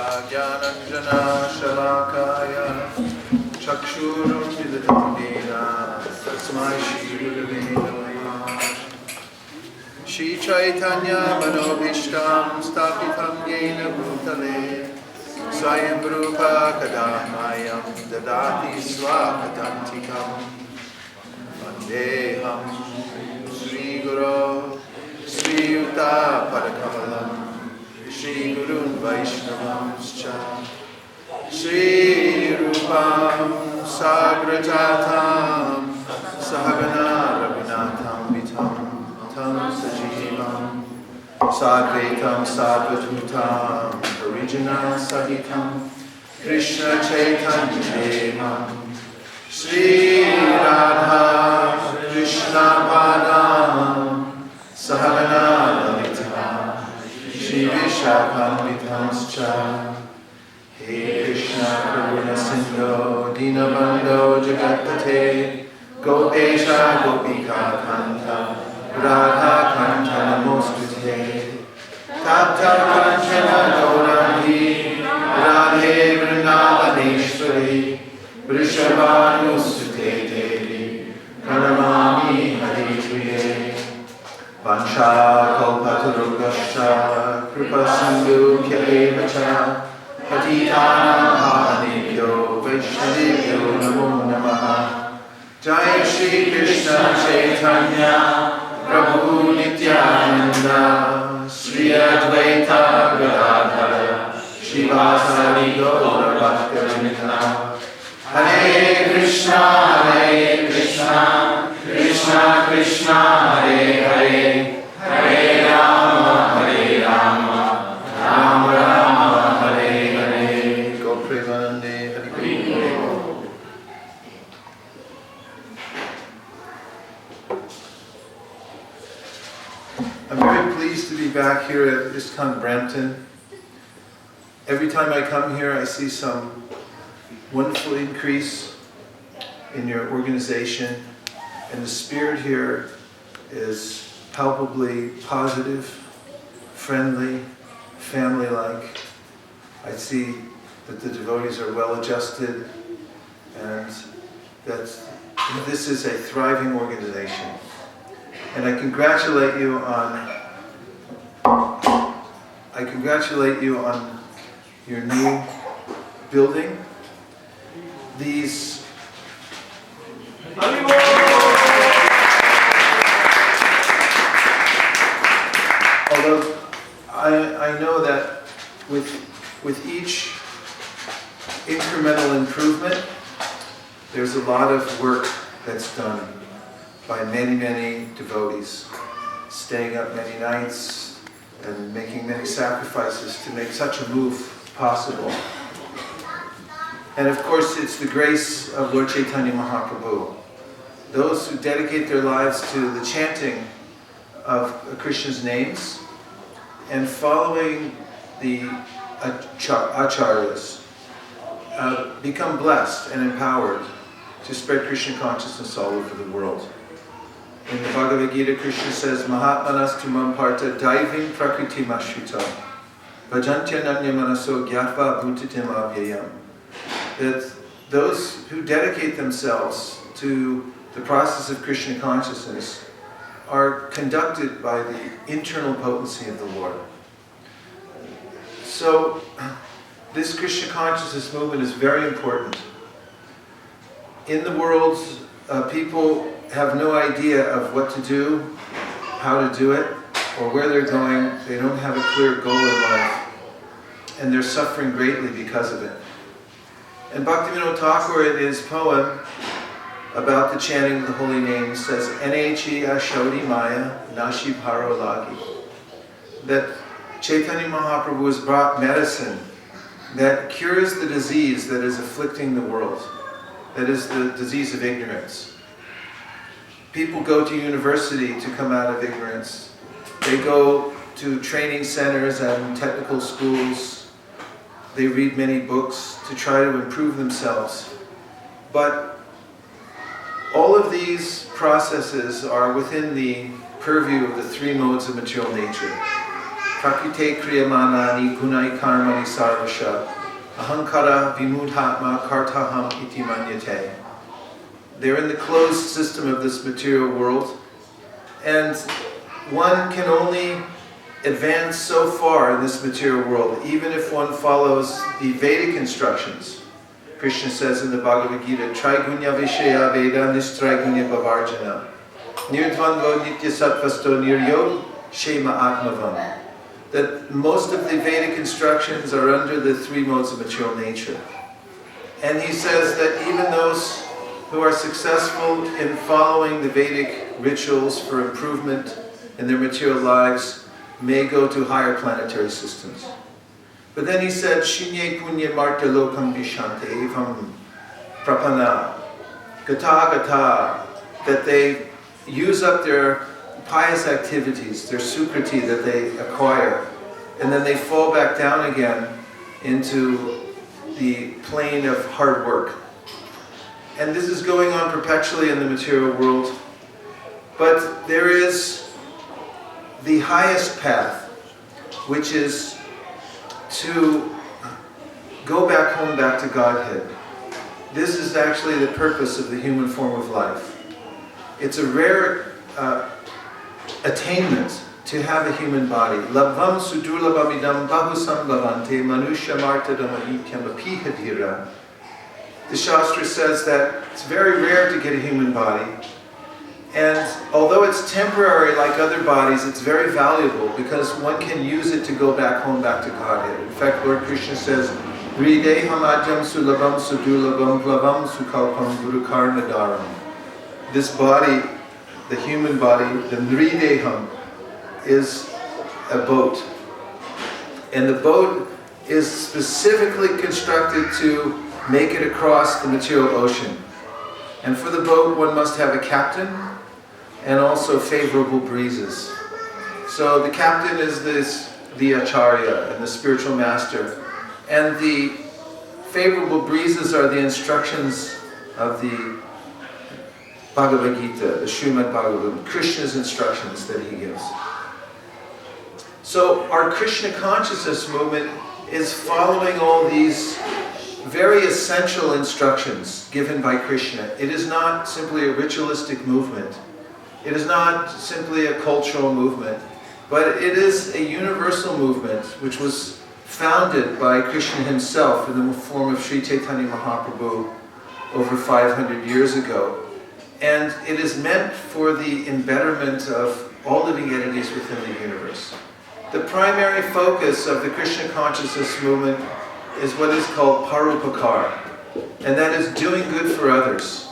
Jnananjana Shalakaya Chakshurunmilitam Dena Tasmai Shri Gurave Namah Shri Chaitanya Manobhishtam Stapitam Yena Bhutale Swayam Rupa Kadamayam Dadati Swakatantikam Vandeham Sri Guru Sri Yuta Padakamalam Shri Gurun Vaishnavamscha Shri Rupam Sagrajatam Sahagana Raghunatham Vitam Tam Sajivam Sadvaitam Sadvatutam Parijana Sahitam Krishna Chaitanya Devam Shri Radha Krishna Padam Sahagana Lalitam Shri Vishakam Hey Krishna Karuna Sindho Dinabandho Jagatpate Gopesha Gopika Kanta Radha Kanta Namostute Tapta Kanchana Gaurani Radhe Vrindavaneshwari Vrishabhanusute Devi Karamami Haripriye Vansha Kalpatarugashcha Kripa Sindhu Pyaevacha Patitanam Pavanebhyo Vaishnavebhyo Namo Namaha Jai Shri Krishna Chaitanya Prabhu Nityananda Sri Advaita Gadadhara Srivasadi Gaura Bhaktivinoda Hare Krishna Krishna Krishna Hare Hare Hare Rama Rama Rama Hare Hare Go Premanande Hare Krishna. I'm very pleased to be back here at ISKCON Brampton. Every time I come here I see some wonderful increase in your organization, and the spirit here is palpably positive, friendly, family-like. I see that the devotees are well adjusted and that this is a thriving organization. And I congratulate you on your new building. These although I know that with each incremental improvement, there's a lot of work that's done by many devotees, staying up many nights and making many sacrifices to make such a move possible. And of course, it's the grace of Lord Chaitanya Mahaprabhu. Those who dedicate their lives to the chanting of Krishna's names and following the acharyas become blessed and empowered to spread Krishna consciousness all over the world. In the Bhagavad Gita, Krishna says, Mahatmanas tumam parta daivim prakriti mashrita bhajantya nanya manaso gyatva bhutitim avyayam. That those who dedicate themselves to the process of Krishna consciousness are conducted by the internal potency of the Lord. So, this Krishna consciousness movement is very important. In the world, people have no idea of what to do, how to do it, or where they're going. They don't have a clear goal in life, and they're suffering greatly because of it. And Bhaktivinoda Thakur, in his poem about the chanting of the holy name, says, N-H-E Ashodi Maya Nashi Paro Lagi. That Chaitanya Mahaprabhu has brought medicine that cures the disease that is afflicting the world. That is the disease of ignorance. People go to university to come out of ignorance. They go to training centers and technical schools. They read many books to try to improve themselves. But all of these processes are within the purview of the three modes of material nature. Prakrite kriyamanani gunai karmani sarvasha ahankara vimudhatma kartaham iti manyate. They're in the closed system of this material world, and one can only advance so far in this material world, even if one follows the Vedic instructions. Krishna says in the Bhagavad Gita, Traigunya Vishaya Veda Nistraigunya Bhavarjana Nirdvandvo Nitya Sattvasto Niryod Shema Atmavam. That most of the Vedic instructions are under the three modes of material nature. And he says that even those who are successful in following the Vedic rituals for improvement in their material lives may go to higher planetary systems. But then he said, Shinye punya marta lokam vishante evam prapana gata gata, that they use up their pious activities, their sukriti that they acquire, and then they fall back down again into the plane of hard work. And this is going on perpetually in the material world. But there is the highest path, which is to go back home, back to Godhead. This is actually the purpose of the human form of life. It's a rare attainment to have a human body. Labvam sudurlabhamidam bahusam bhavante manusha martadam ahityam apihadira. The Shastra says that it's very rare to get a human body. And although it's temporary like other bodies, it's very valuable because one can use it to go back home, back to Godhead. In fact, Lord Krishna says, Hrideham ajam sulabam sudulabam plavam sukalpam gurukarnadaram. This body, the human body, the Hrideham, is a boat. And the boat is specifically constructed to make it across the material ocean. And for the boat, one must have a captain and also favorable breezes. So the captain is the acharya and the spiritual master. And the favorable breezes are the instructions of the Bhagavad Gita, the Srimad Bhagavatam, Krishna's instructions that he gives. So our Krishna consciousness movement is following all these very essential instructions given by Krishna. It is not simply a ritualistic movement. It is not simply a cultural movement, but it is a universal movement which was founded by Krishna himself in the form of Sri Chaitanya Mahaprabhu over 500 years ago. And it is meant for the embetterment of all living entities within the universe. The primary focus of the Krishna consciousness movement is what is called parupakar, and that is doing good for others.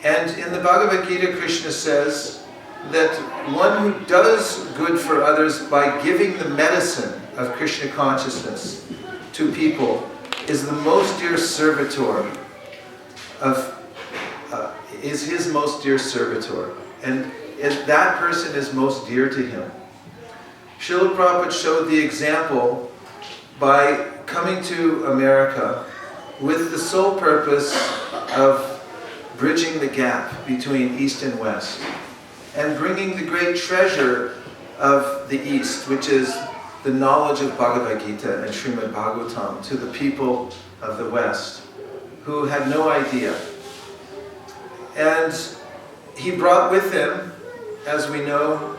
And in the Bhagavad Gita, Krishna says that one who does good for others by giving the medicine of Krishna consciousness to people is the most dear servitor is his most dear servitor, and that person is most dear to him. Srila Prabhupada showed the example by coming to America with the sole purpose of bridging the gap between East and West and bringing the great treasure of the East, which is the knowledge of Bhagavad Gita and Srimad Bhagavatam, to the people of the West who had no idea. And he brought with him, as we know,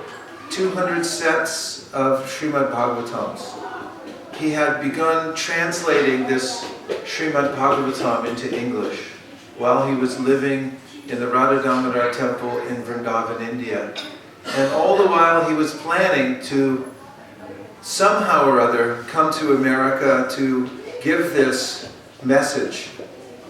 200 sets of Srimad Bhagavatams. He had begun translating this Srimad Bhagavatam into English while he was living in the Radha Damodar temple in Vrindavan, India. And all the while he was planning to somehow or other come to America to give this message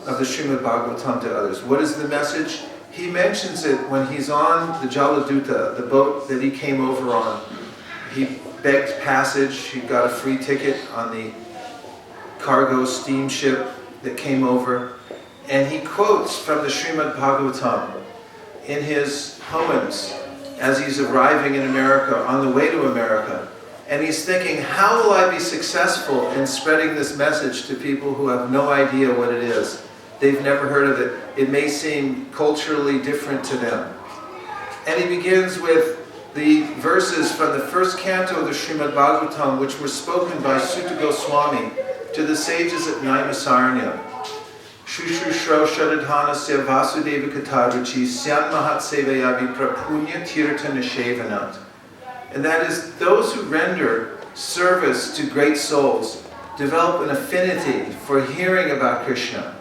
of the Srimad Bhagavatam to others. What is the message? He mentions it when he's on the Jaladuta, the boat that he came over on. He begged passage, he got a free ticket on the cargo steamship that came over, and he quotes from the Srimad Bhagavatam in his poems as he's arriving in America, on the way to America. And he's thinking, how will I be successful in spreading this message to people who have no idea what it is? They've never heard of it. It may seem culturally different to them. And he begins with the verses from the first canto of the Srimad Bhagavatam, which were spoken by Sutta Goswami to the sages at Naimisaranya. Shushushro Shradhanasya Vasudeva Katadruchi Syam Mahat Sevayavi Prapunya Tirtha Nishevanat. And that is, those who render service to great souls develop an affinity for hearing about Krishna.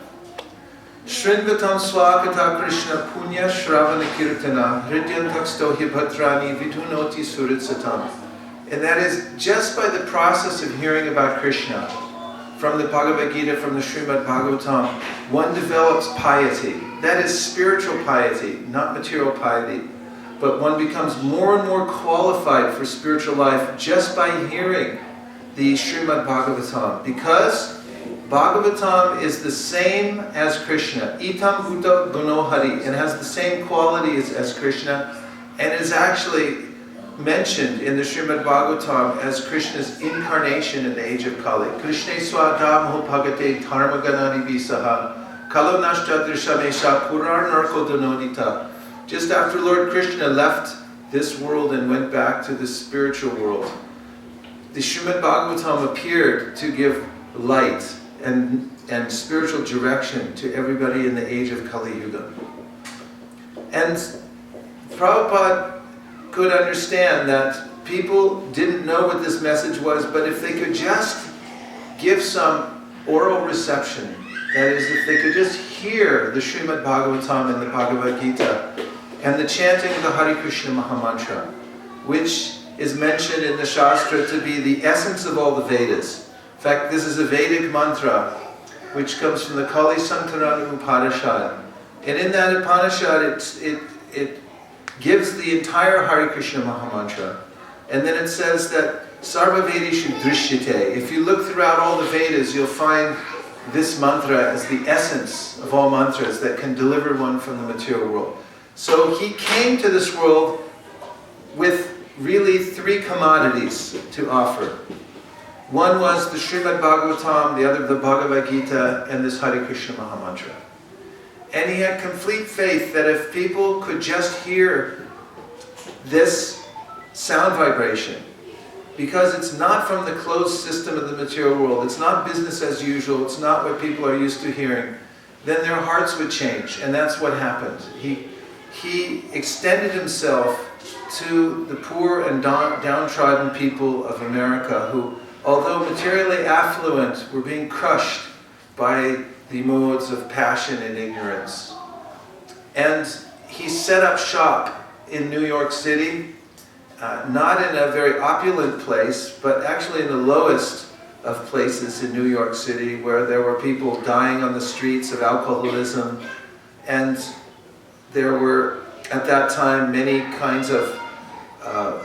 Shrinvatam Swakata Krishna Punya Shravana Kirtana Hridyantaksto Hibhatrani Vidunoti Suritsatam. And that is, just by the process of hearing about Krishna, from the Bhagavad Gita, from the Srimad Bhagavatam, one develops piety. That is spiritual piety, not material piety. But one becomes more and more qualified for spiritual life just by hearing the Srimad Bhagavatam. Because Bhagavatam is the same as Krishna. Itam Bhuta Gunohari. It has the same qualities as Krishna, and is actually mentioned in the Srimad Bhagavatam as Krishna's incarnation in the age of Kali. Krishna swadam bhagate dharmaganani visaha kalo nashtadrishamesha purar narko danodita. Just after Lord Krishna left this world and went back to the spiritual world, the Srimad Bhagavatam appeared to give light and spiritual direction to everybody in the age of Kali Yuga. And Prabhupada could understand that people didn't know what this message was, but if they could just give some oral reception, that is, if they could just hear the Srimad Bhagavatam and the Bhagavad Gita, and the chanting of the Hare Krishna Mahamantra, which is mentioned in the Shastra to be the essence of all the Vedas. In fact, this is a Vedic mantra, which comes from the Kali Santarana Upanishad. And in that Upanishad, it gives the entire Hare Krishna Mahamantra. And then it says that Sarva Vedeshu Drishyate. If you look throughout all the Vedas, you'll find this mantra as the essence of all mantras that can deliver one from the material world. So he came to this world with really three commodities to offer. One was the Srimad Bhagavatam, the other the Bhagavad Gita, and this Hare Krishna Mahamantra. And he had complete faith that if people could just hear this sound vibration, because it's not from the closed system of the material world, it's not business as usual, it's not what people are used to hearing, then their hearts would change. And that's what happened. He extended himself to the poor and downtrodden people of America who, although materially affluent, were being crushed by the modes of passion and ignorance. And he set up shop in New York City, not in a very opulent place, but actually in the lowest of places in New York City, where there were people dying on the streets of alcoholism, and there were at that time many kinds of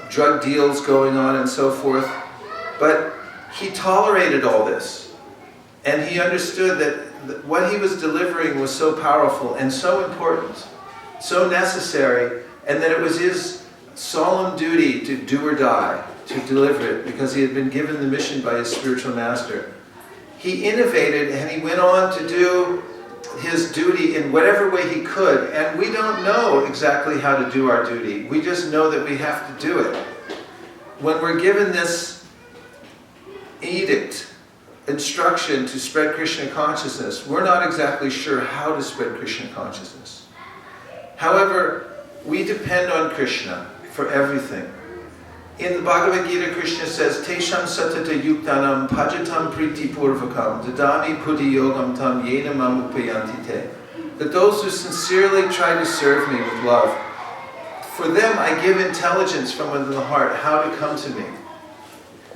drug deals going on and so forth. But he tolerated all this, and he understood that what he was delivering was so powerful and so important, so necessary, and that it was his solemn duty to do or die, to deliver it, because he had been given the mission by his spiritual master. He innovated, and he went on to do his duty in whatever way he could, and we don't know exactly how to do our duty. We just know that we have to do it. When we're given this edict, instruction to spread Krishna consciousness, we're not exactly sure how to spread Krishna consciousness. However, we depend on Krishna for everything. In the Bhagavad Gita, Krishna says, Tesham satata yuktanam pajatam priti purvakam dadami puti yogam tam yena mam upayanti te. That those who sincerely try to serve me with love, for them I give intelligence from within the heart how to come to me.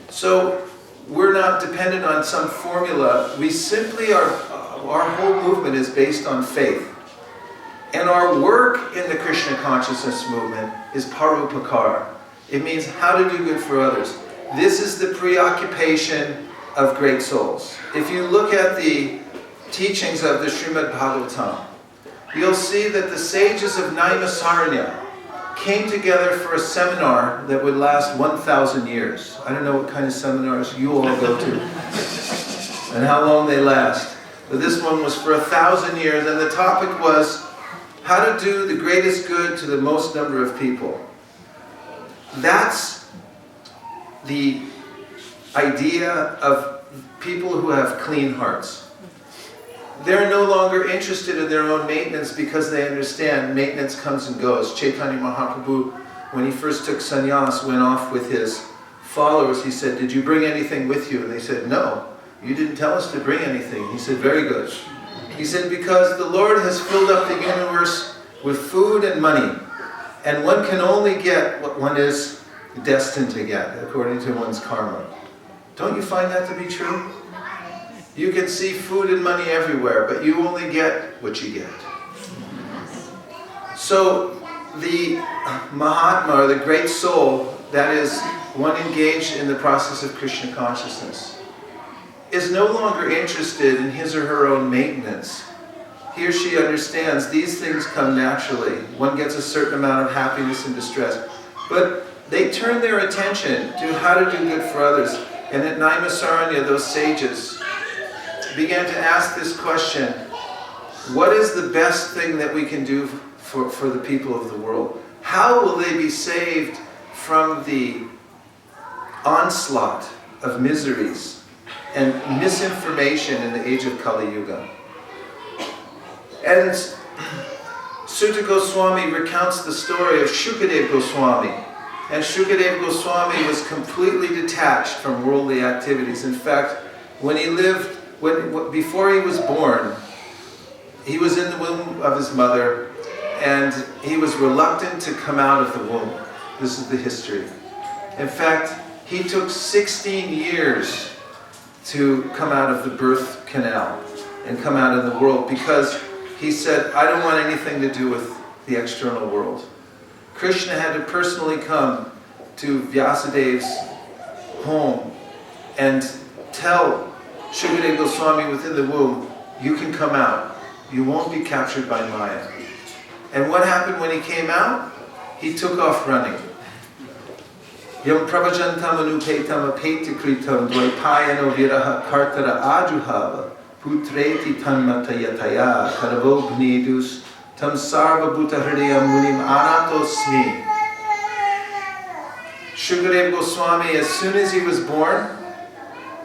So we're not dependent on some formula. We simply are, our whole movement is based on faith. And our work in the Krishna consciousness movement is parupakara. It means how to do good for others. This is the preoccupation of great souls. If you look at the teachings of the Srimad Bhagavatam, you'll see that the sages of Naimisaranya came together for a seminar that would last 1,000 years. I don't know what kind of seminars you all go to and how long they last. But this one was for 1,000 years, and the topic was how to do the greatest good to the most number of people. That's the idea of people who have clean hearts. They're no longer interested in their own maintenance because they understand maintenance comes and goes. Chaitanya Mahaprabhu, when he first took sannyas, went off with his followers. He said, "Did you bring anything with you?" And they said, "No, you didn't tell us to bring anything." He said, "Very good." He said, "Because the Lord has filled up the universe with food and money, and one can only get what one is destined to get, according to one's karma." Don't you find that to be true? You can see food and money everywhere, but you only get what you get. So the Mahatma, or the great soul, that is one engaged in the process of Krishna consciousness, is no longer interested in his or her own maintenance. He or she understands these things come naturally. One gets a certain amount of happiness and distress. But they turn their attention to how to do good for others. And at Naimisaranya, those sages began to ask this question: what is the best thing that we can do for the people of the world? How will they be saved from the onslaught of miseries and misinformation in the age of Kali Yuga? And Sutta Goswami recounts the story of Shukadeva Goswami. And Shukadeva Goswami was completely detached from worldly activities. In fact, when he lived, before he was born, he was in the womb of his mother, and he was reluctant to come out of the womb. This is the history. In fact, he took 16 years to come out of the birth canal and come out in the world, because he said, "I don't want anything to do with the external world." Krishna had to personally come to Vyasadev's home and tell Shukadeva Goswami within the womb, "You can come out. You won't be captured by Maya." And what happened when he came out? He took off running. Yam pravajantam anupetam apaitikritam dvaipayano viraha kartara ajuhava putreti tanmatayataya karavobhnidus tam sarva bhuta hridaya munim anatosmi. Shukadeva Goswami, as soon as he was born,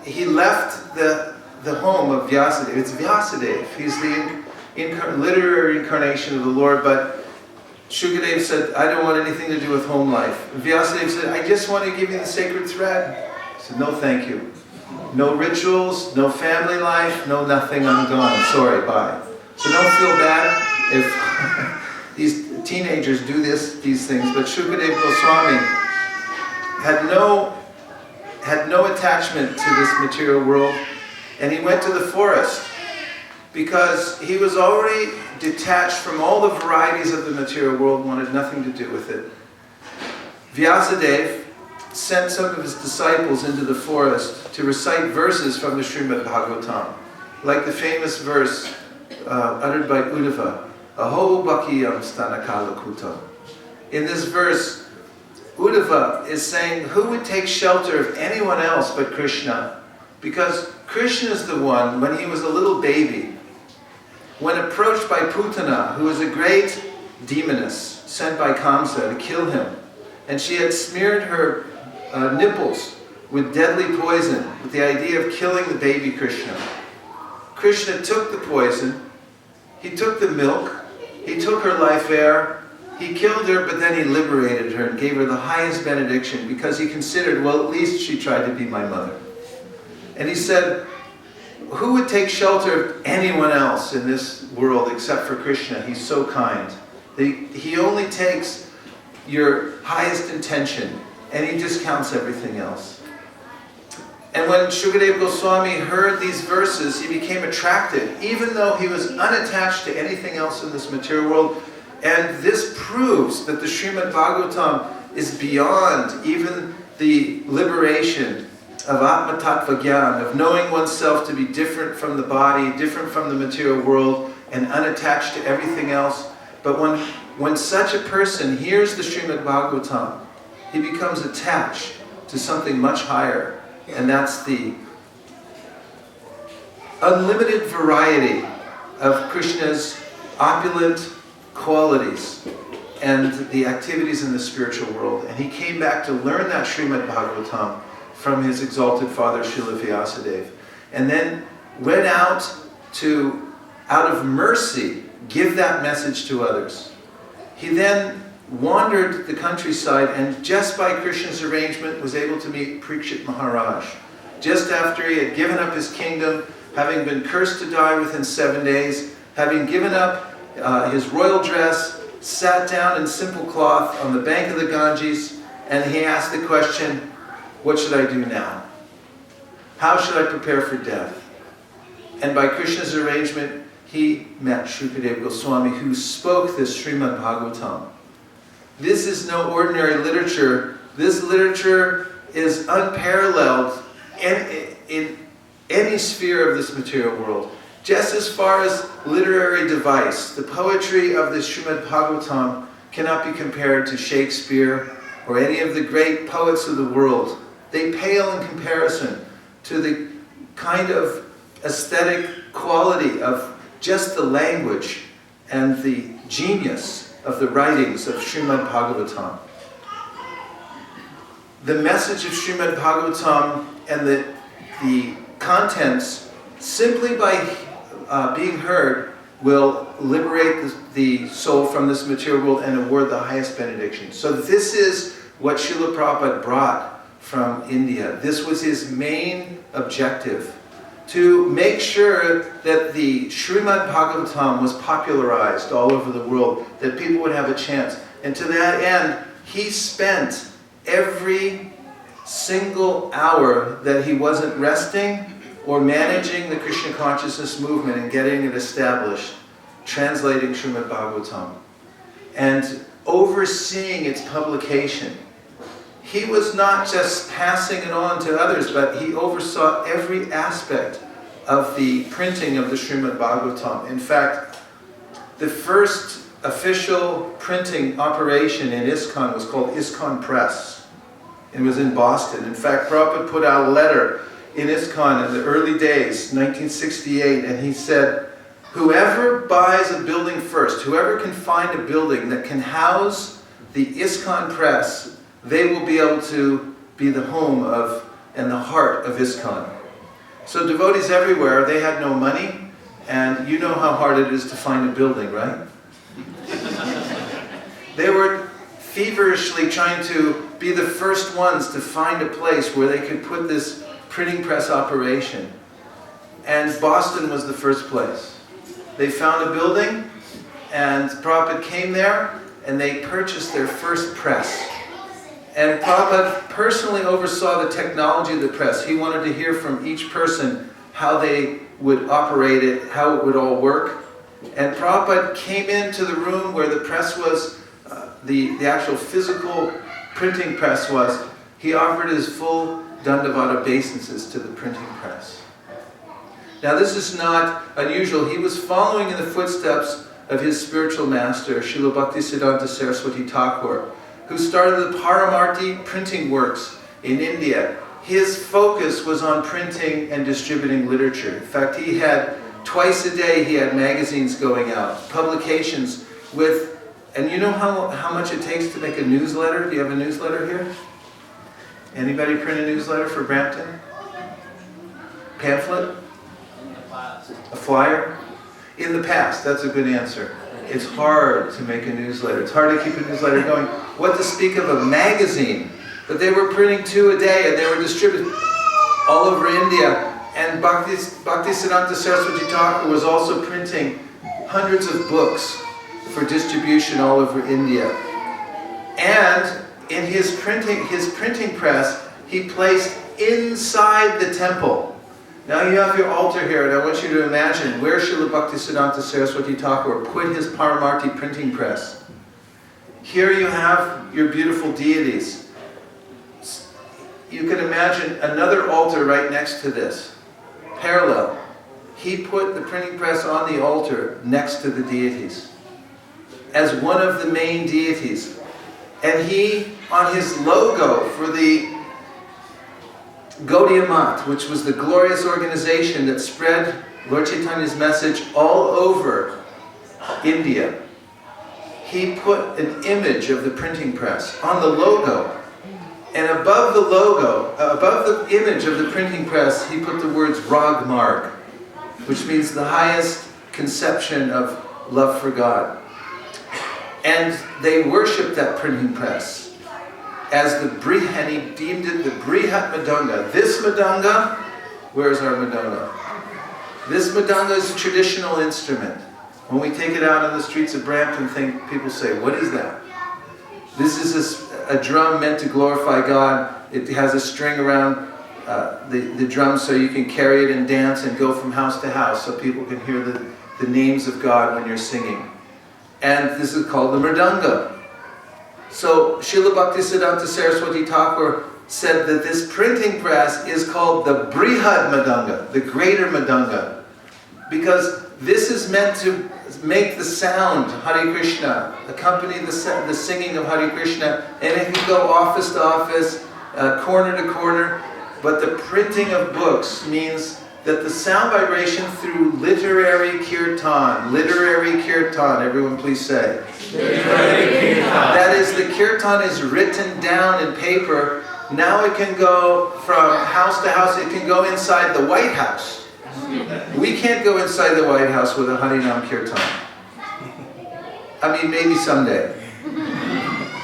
he left the home of Vyasadeva. It's Vyasadeva. He's the literary incarnation of the Lord, but Shukadeva said, "I don't want anything to do with home life." Vyasadeva said, "I just want to give you the sacred thread." He said, "No, thank you. No rituals, no family life, no nothing, I'm gone. Sorry, bye." So don't feel bad if these teenagers do these things, but Shukadeva Goswami had no attachment to this material world, and he went to the forest because he was already detached from all the varieties of the material world, wanted nothing to do with it. Vyasadeva sent some of his disciples into the forest to recite verses from the Srimad Bhagavatam, like the famous verse uttered by Uddhava, "Aho bakiyam stanakalakutam." In this verse, Uddhava is saying, who would take shelter of anyone else but Krishna? Because Krishna is the one, when he was a little baby, when approached by Putana, who was a great demoness sent by Kamsa to kill him, and she had smeared her nipples with deadly poison with the idea of killing the baby Krishna. Krishna took the poison, he took the milk, he took her life air, he killed her, but then he liberated her and gave her the highest benediction because he considered, well, at least she tried to be my mother. And he said, who would take shelter of anyone else in this world except for Krishna? He's so kind. He only takes your highest intention and he discounts everything else. And when Shukadeva Goswami heard these verses, he became attracted, even though he was unattached to anything else in this material world. And this proves that the Srimad Bhagavatam is beyond even the liberation of Atma Tattva Gyan, of knowing oneself to be different from the body, different from the material world, and unattached to everything else. But when such a person hears the Srimad Bhagavatam, he becomes attached to something much higher. And that's the unlimited variety of Krishna's opulent qualities and the activities in the spiritual world. And he came back to learn that Srimad Bhagavatam from his exalted father, Srila Vyasadeva. And then went out to, out of mercy, give that message to others. He then wandered the countryside and just by Krishna's arrangement was able to meet Parikshit Maharaj. Just after he had given up his kingdom, having been cursed to die within 7 days, having given up his royal dress, sat down in simple cloth on the bank of the Ganges, and he asked the question, what should I do now? How should I prepare for death? And by Krishna's arrangement, he met Shukadeva Goswami, who spoke this Srimad Bhagavatam. This is no ordinary literature. This literature is unparalleled in any sphere of this material world. Just as far as literary device, the poetry of the Srimad Bhagavatam cannot be compared to Shakespeare or any of the great poets of the world. They pale in comparison to the kind of aesthetic quality of just the language and the genius of the writings of Srimad Bhagavatam. The message of Srimad Bhagavatam and the contents, simply by being heard, will liberate the soul from this material world and award the highest benediction. So this is what Srila Prabhupada brought from India. This was his main objective, to make sure that the Srimad Bhagavatam was popularized all over the world, that people would have a chance. And to that end, he spent every single hour that he wasn't resting or managing the Krishna consciousness movement and getting it established, translating Srimad Bhagavatam and overseeing its publication. He was not just passing it on to others, but he oversaw every aspect of the printing of the Srimad Bhagavatam. In fact, the first official printing operation in ISKCON was called ISKCON Press. It was in Boston. In fact, Prabhupada put out a letter in ISKCON in the early days, 1968, and he said, whoever buys a building first, whoever can find a building that can house the ISKCON Press, they will be able to be the home of and the heart of ISKCON. So devotees everywhere, they had no money, and you know how hard it is to find a building, right? They were feverishly trying to be the first ones to find a place where they could put this printing press operation. And Boston was the first place. They found a building, and Prabhupada came there, and they purchased their first press. And Prabhupada personally oversaw the technology of the press. He wanted to hear from each person how they would operate it, how it would all work. And Prabhupada came into the room where the press was, the actual physical printing press was. He offered his full Dandavata obeisances to the printing press. Now this is not unusual. He was following in the footsteps of his spiritual master, Srila Bhaktisiddhanta Saraswati Thakur, who started the Paramarti printing works in India. His focus was on printing and distributing literature. In fact, he had, twice a day, he had magazines going out, publications with, and you know how much it takes to make a newsletter? Do you have a newsletter here? Anybody print a newsletter for Brampton? Pamphlet? A flyer? In the past, that's a good answer. It's hard to make a newsletter. It's hard to keep a newsletter going. What to speak of a magazine? But they were printing 2 a day and they were distributed all over India. And Bhaktisiddhanta Saraswati Thakur was also printing hundreds of books for distribution all over India. And in his printing press, he placed inside the temple. Now you have your altar here, and I want you to imagine where Srila Bhaktisiddhanta Saraswati Thakur put his Paramarti printing press. Here you have your beautiful deities. You can imagine another altar right next to this, parallel. He put the printing press on the altar next to the deities, as one of the main deities. And he, on his logo for the Gaudiya Math, which was the glorious organization that spread Lord Chaitanya's message all over India, he put an image of the printing press on the logo. And above the logo, above the image of the printing press, he put the words Rag Marg, which means the highest conception of love for God. And they worshipped that printing press as the and he deemed it the Brihat Madanga. This Madanga, where's our Madanga? This Madanga is a traditional instrument. When we take it out on the streets of Brampton, people say, what is that? This is a drum meant to glorify God. It has a string around the drum so you can carry it and dance and go from house to house so people can hear the names of God when you're singing. And this is called the Mridanga. So Srila Bhaktisiddhanta Saraswati Thakur said that this printing press is called the Brihad Madanga, the greater Madanga, because this is meant to make the sound Hare Krishna, accompany the singing of Hare Krishna, and it can go office to office, corner to corner. But the printing of books means that the sound vibration through literary kirtan, everyone please say. Literary kirtan. That is, the kirtan is written down in paper. Now it can go from house to house, it can go inside the White House. We can't go inside the White House with a Harinam Kirtan. I mean, maybe someday.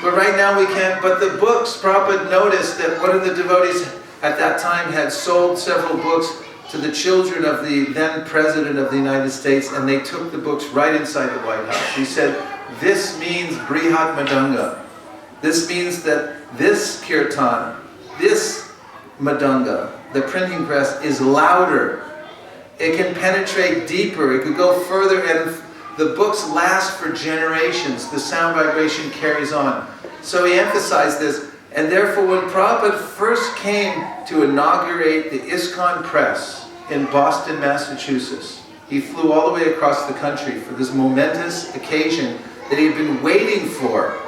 But right now we can't. But the books, Prabhupada noticed that one of the devotees at that time had sold several books to the children of the then President of the United States, and they took the books right inside the White House. He said, this means Brihat Madanga. This means that this Kirtan, this Madanga, the printing press, is louder. It can penetrate deeper, it could go further, and the books last for generations. The sound vibration carries on. So he emphasized this, and therefore when Prabhupada first came to inaugurate the ISKCON Press in Boston, Massachusetts, he flew all the way across the country for this momentous occasion that he had been waiting for,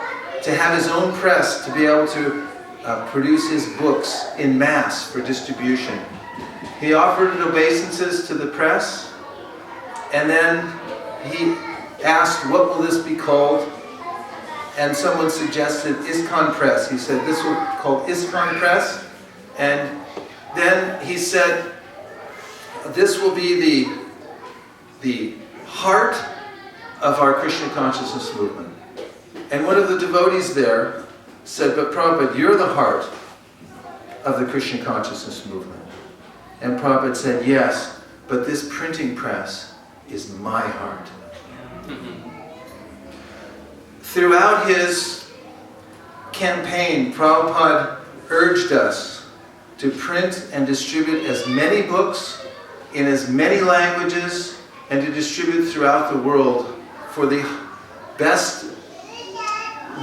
to have his own press, to be able to produce his books in mass for distribution. He offered obeisances to the press, and then he asked, what will this be called? And someone suggested ISKCON Press. He said, this will be called ISKCON Press. And then he said, this will be the heart of our Krishna consciousness movement. And one of the devotees there said, but Prabhupada, you're the heart of the Krishna consciousness movement. And Prabhupada said, yes, but this printing press is my heart. Throughout his campaign, Prabhupada urged us to print and distribute as many books in as many languages and to distribute throughout the world for the best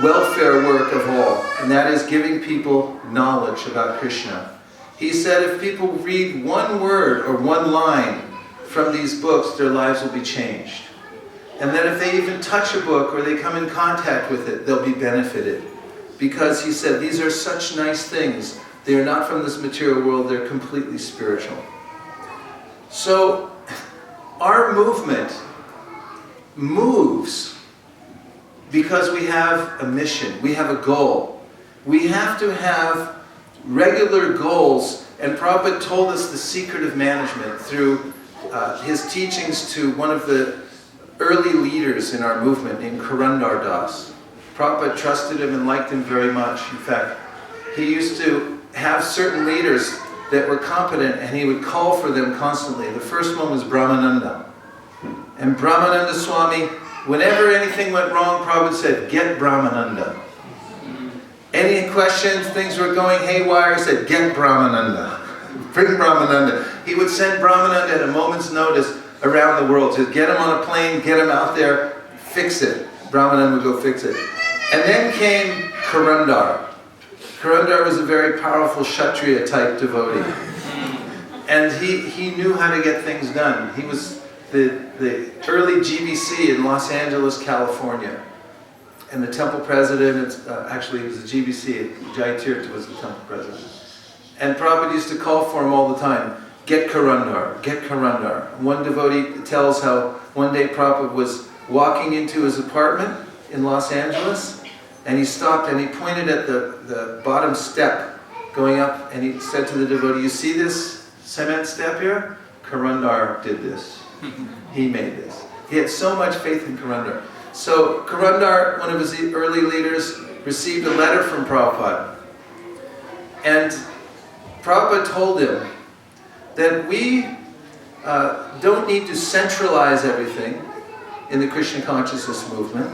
welfare work of all, and that is giving people knowledge about Krishna. He said if people read one word or one line from these books, their lives will be changed. And that if they even touch a book or they come in contact with it, they'll be benefited. Because he said these are such nice things. They are not from this material world, they're completely spiritual. So our movement moves because we have a mission, we have a goal. We have to have regular goals, and Prabhupada told us the secret of management through his teachings to one of the early leaders in our movement named Karandar Das. Prabhupada trusted him and liked him very much. In fact, he used to have certain leaders that were competent, and he would call for them constantly. The first one was Brahmananda. And Brahmananda Swami, whenever anything went wrong, Prabhupada said, get Brahmananda. Any questions, things were going haywire, said, get Brahmananda. Bring Brahmananda. He would send Brahmananda at a moment's notice around the world. Just get him on a plane, get him out there, fix it. Brahmananda would go fix it. And then came Karandar. Karandar was a very powerful Kshatriya type devotee. And he knew how to get things done. He was the early GBC in Los Angeles, California. And the temple president, actually he was the GBC, Jai Tirtha was the temple president. And Prabhupada used to call for him all the time, get Karandar, get Karandar. One devotee tells how one day Prabhupada was walking into his apartment, in Los Angeles, and he stopped and he pointed at the bottom step going up, and he said to the devotee, "You see this cement step here? Karundar did this. He made this." He had so much faith in Karundar. So Karundar, one of his early leaders, received a letter from Prabhupada. And Prabhupada told him that we don't need to centralize everything in the Krishna consciousness movement.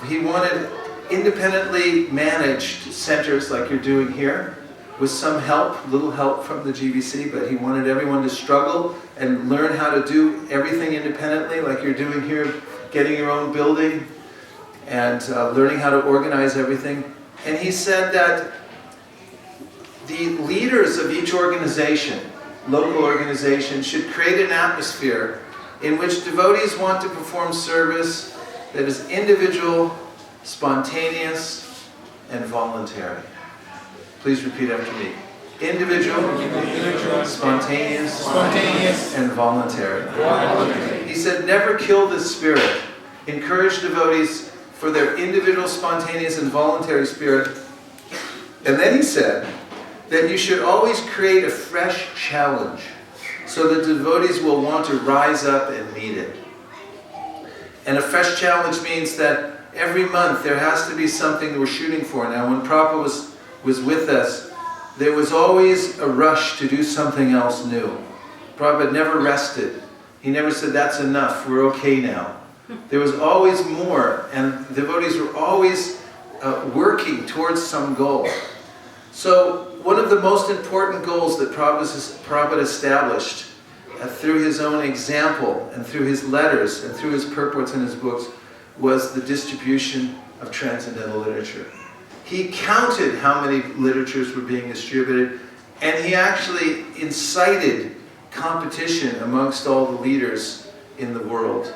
He wanted independently managed centers like you're doing here, with some help, little help from the GBC, but he wanted everyone to struggle and learn how to do everything independently like you're doing here, getting your own building and learning how to organize everything. And he said that the leaders of each organization, local organization, should create an atmosphere in which devotees want to perform service that is individual, spontaneous, and voluntary. Please repeat after me. Individual, spontaneous, and voluntary. He said, never kill this spirit. Encourage devotees for their individual, spontaneous, and voluntary spirit. And then he said that you should always create a fresh challenge so that devotees will want to rise up and meet it. And a fresh challenge means that every month there has to be something that we're shooting for. Now, when Prabhupada was with us, there was always a rush to do something else new. Prabhupada never rested. He never said, that's enough, we're okay now. There was always more, and devotees were always working towards some goal. So one of the most important goals that Prabhupada established through his own example and through his letters and through his purports in his books was the distribution of transcendental literature. He counted how many literatures were being distributed, and he actually incited competition amongst all the leaders in the world.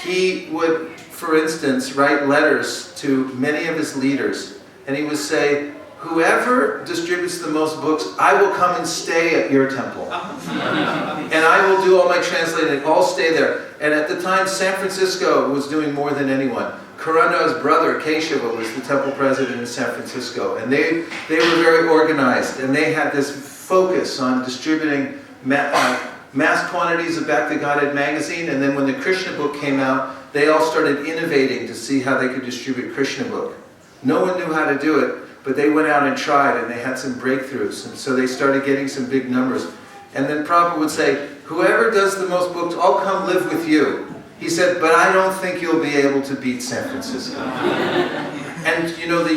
He would, for instance, write letters to many of his leaders, and he would say, whoever distributes the most books, I will come and stay at your temple. And I will do all my translating, I'll stay there. And at the time, San Francisco was doing more than anyone. Karundar's brother, Keshava, was the temple president in San Francisco. And they were very organized, and they had this focus on distributing mass quantities of Back to Godhead magazine. And then when the Krishna book came out, they all started innovating to see how they could distribute Krishna book. No one knew how to do it, but they went out and tried, and they had some breakthroughs. And so they started getting some big numbers. And then Prabhupada would say, whoever does the most books, I'll come live with you. He said, but I don't think you'll be able to beat San Francisco. And you know, the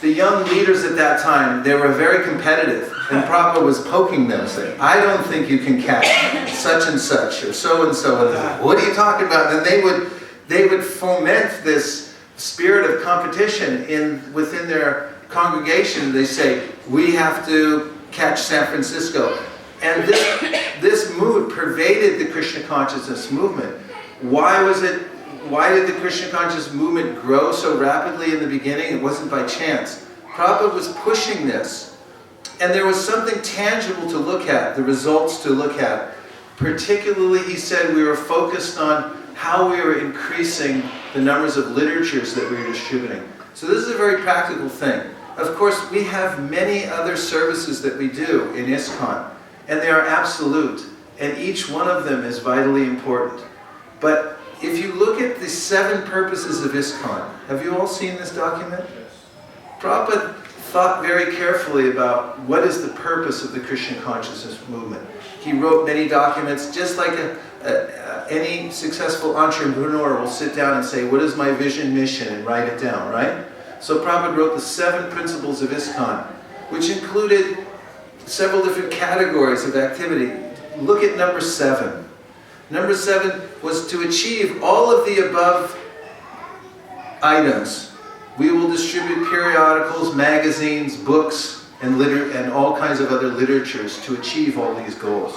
young leaders at that time, they were very competitive. And Prabhupada was poking them, saying, I don't think you can catch such and such, or so and so. And what are you talking about? And they would foment this spirit of competition within their congregation. They say, we have to catch San Francisco. And this mood pervaded the Krishna consciousness movement. Why did the Krishna consciousness movement grow so rapidly in the beginning? It wasn't by chance. Prabhupada was pushing this. And there was something tangible to look at, the results to look at. Particularly, he said, we were focused on how we were increasing the numbers of literatures that we were distributing. So this is a very practical thing. Of course, we have many other services that we do in ISKCON, and they are absolute, and each one of them is vitally important. But if you look at the 7 purposes of ISKCON, have you all seen this document? Prabhupada thought very carefully about what is the purpose of the Krishna consciousness movement. He wrote many documents, just like any successful entrepreneur will sit down and say, what is my vision, mission, and write it down, right? So Prabhupada wrote the 7 principles of ISKCON, which included several different categories of activity. Look at number 7. Number 7 was to achieve all of the above items. We will distribute periodicals, magazines, books, and all kinds of other literatures to achieve all these goals.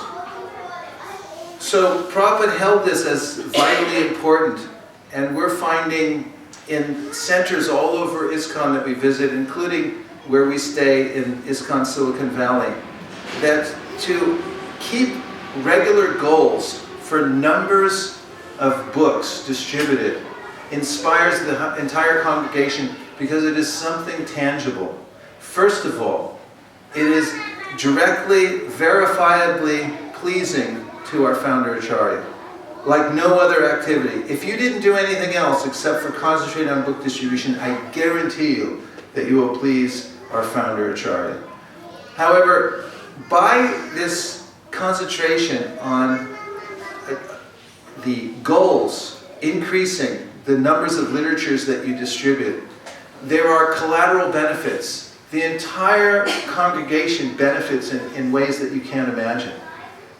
So Prabhupada held this as vitally important, and we're finding in centers all over ISKCON that we visit, including where we stay in ISKCON Silicon Valley, that to keep regular goals for numbers of books distributed inspires the entire congregation because it is something tangible. First of all, it is directly, verifiably pleasing to our founder Acharya, like no other activity. If you didn't do anything else except for concentrate on book distribution, I guarantee you that you will please our founder Acharya. However, by this concentration on the goals, increasing the numbers of literatures that you distribute, there are collateral benefits. The entire congregation benefits in ways that you can't imagine.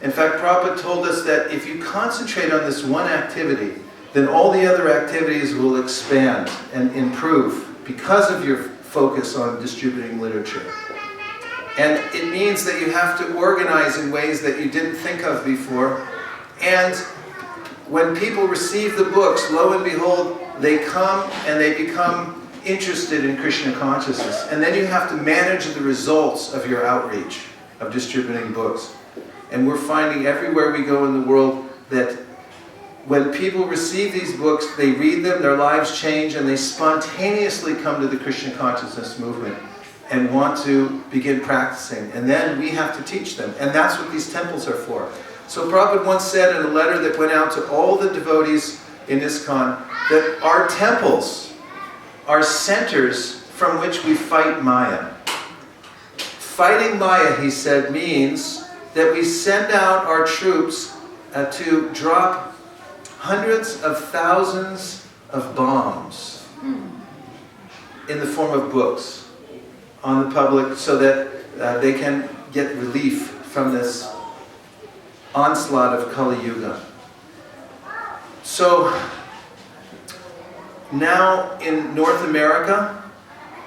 In fact, Prabhupada told us that if you concentrate on this one activity, then all the other activities will expand and improve because of your focus on distributing literature. And it means that you have to organize in ways that you didn't think of before. And when people receive the books, lo and behold, they come and they become interested in Krishna consciousness. And then you have to manage the results of your outreach, of distributing books. And we're finding everywhere we go in the world that when people receive these books, they read them, their lives change, and they spontaneously come to the Krishna consciousness movement and want to begin practicing. And then we have to teach them. And that's what these temples are for. So Prabhupada once said in a letter that went out to all the devotees in ISKCON that our temples are centers from which we fight Maya. Fighting Maya, he said, means that we send out our troops to drop hundreds of thousands of bombs in the form of books on the public so that they can get relief from this onslaught of Kali Yuga. So now in North America,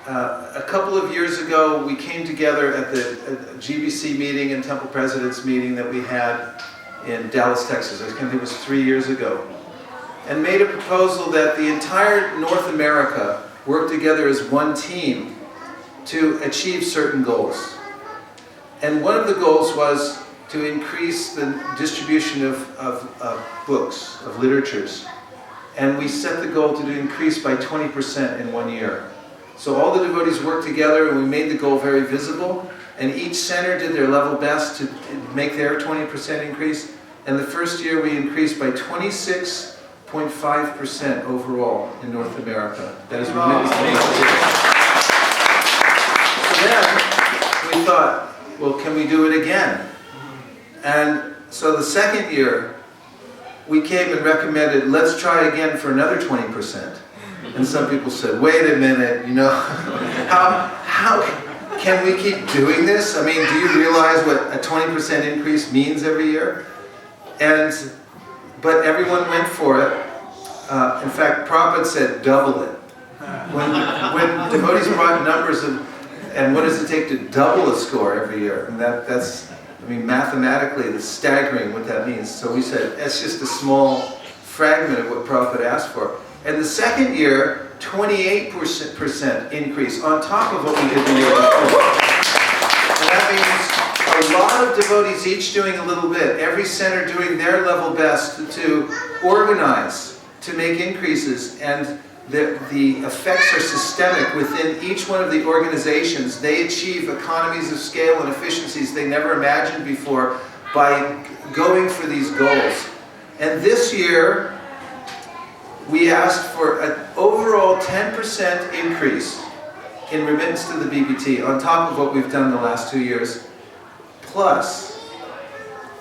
a couple of years ago we came together at the GBC meeting and Temple Presidents meeting that we had in Dallas, Texas. I think it was 3 years ago. And made a proposal that the entire North America work together as one team to achieve certain goals. And one of the goals was to increase the distribution of books, of literatures. And we set the goal to increase by 20% in 1 year. So all the devotees worked together and we made the goal very visible. And each center did their level best to make their 20% increase. And the first year we increased by 26.5% overall in North America. That is amazing. So then we thought, well, can we do it again? And so the second year, we came and recommended, let's try again for another 20%. And some people said, wait a minute, you know, how can we keep doing this? I mean, do you realize what a 20% increase means every year? But everyone went for it. In fact, Prabhupada said, double it. When devotees brought numbers of, and what does it take to double a score every year? And that's, I mean, mathematically, it's staggering what that means. So we said, that's just a small fragment of what Prabhupada asked for. And the second year, 28% increase on top of what we did the year before. And that means a lot of devotees each doing a little bit, every center doing their level best to organize, to make increases, and the effects are systemic within each one of the organizations. They achieve economies of scale and efficiencies they never imagined before by going for these goals. And this year, we asked for an overall 10% increase in remittance to the BBT on top of what we've done the last 2 years, plus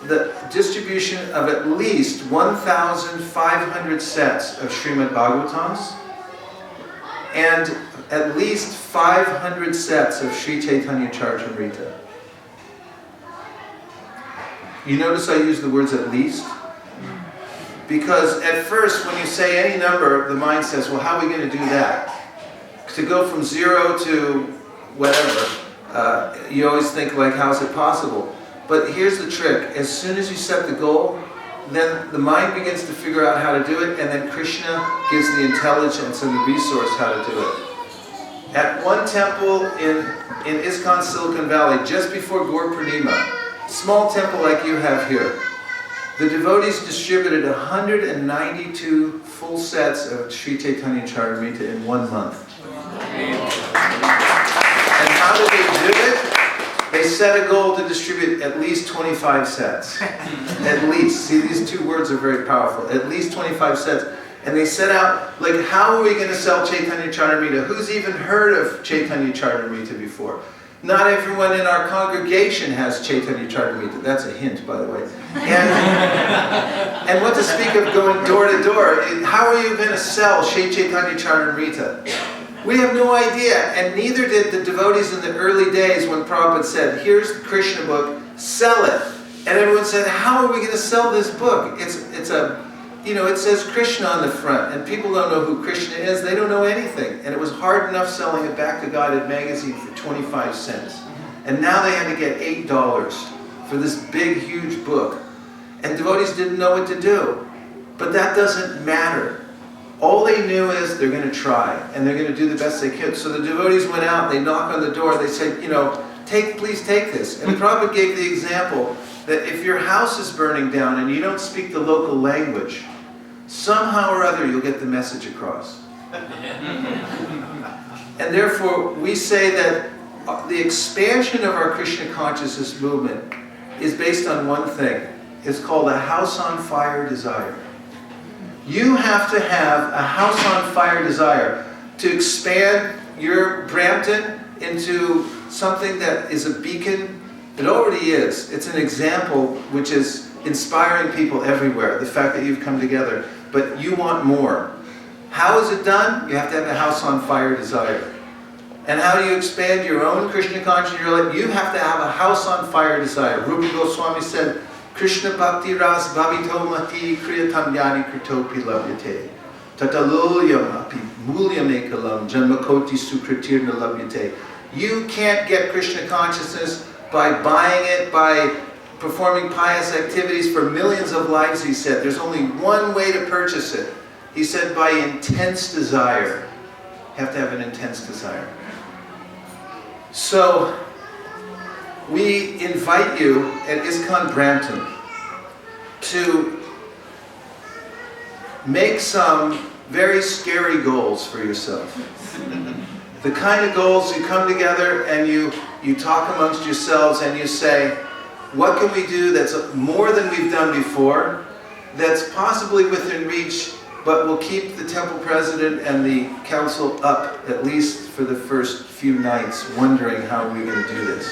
the distribution of at least 1,500 sets of Srimad Bhagavatams and at least 500 sets of Sri Chaitanya Charitamrita. You notice I use the words at least? Because at first, when you say any number, the mind says, well, how are we going to do that? To go from 0 to whatever, you always think, like, how's it possible? But here's the trick. As soon as you set the goal, then the mind begins to figure out how to do it, and then Krishna gives the intelligence and the resource how to do it. At one temple in ISKCON Silicon Valley, just before Gaur Purnima, small temple like you have here, The devotees distributed 192 full sets of Sri Chaitanya Charitamrita in 1 month. And how did they do it? They set a goal to distribute at least 25 sets. At least. See, these two words are very powerful. At least 25 sets. And they set out, like, how are we going to sell Chaitanya Charitamrita? Who's even heard of Chaitanya Charitamrita before? Not everyone in our congregation has Chaitanya Charitamrita. That's a hint, by the way. And what to speak of going door to door? How are you going to sell Sri Chaitanya Charitamrita? We have no idea, and neither did the devotees in the early days when Prabhupada said, here's the Krishna book, sell it. And everyone said, how are we going to sell this book? It says Krishna on the front, and people don't know who Krishna is. They don't know anything. And it was hard enough selling it Back to Godhead magazine for 25 cents. And now they had to get $8 for this big, huge book. And devotees didn't know what to do. But that doesn't matter. All they knew is they're going to try, and they're going to do the best they could. So the devotees went out, they knocked on the door, they said, please take this. And Prabhupada gave the example that if your house is burning down and you don't speak the local language, somehow or other you'll get the message across. And therefore we say that the expansion of our Krishna consciousness movement is based on one thing. It's called a house on fire desire. You have to have a house on fire desire to expand your Brampton into something that is a beacon. It already is. It's an example which is inspiring people everywhere, the fact that you've come together. But you want more. How is it done? You have to have a house on fire desire. And how do you expand your own Krishna consciousness? You have to have a house on fire desire. Rupa Goswami said, Krishna bhakti ras bhavito mati kriyatam yani kritopi labhyate. Tatalulyam api mulyam ekalam janmakoti sukritirna labhyate. You can't get Krishna consciousness by buying it, by performing pious activities for millions of lives, he said. There's only one way to purchase it. He said by intense desire. You have to have an intense desire. So, we invite you at ISKCON Brampton to make some very scary goals for yourself. The kind of goals you come together and you talk amongst yourselves and you say, what can we do that's more than we've done before, that's possibly within reach, but will keep the temple president and the council up, at least for the first few nighs, wondering how we're going to do this.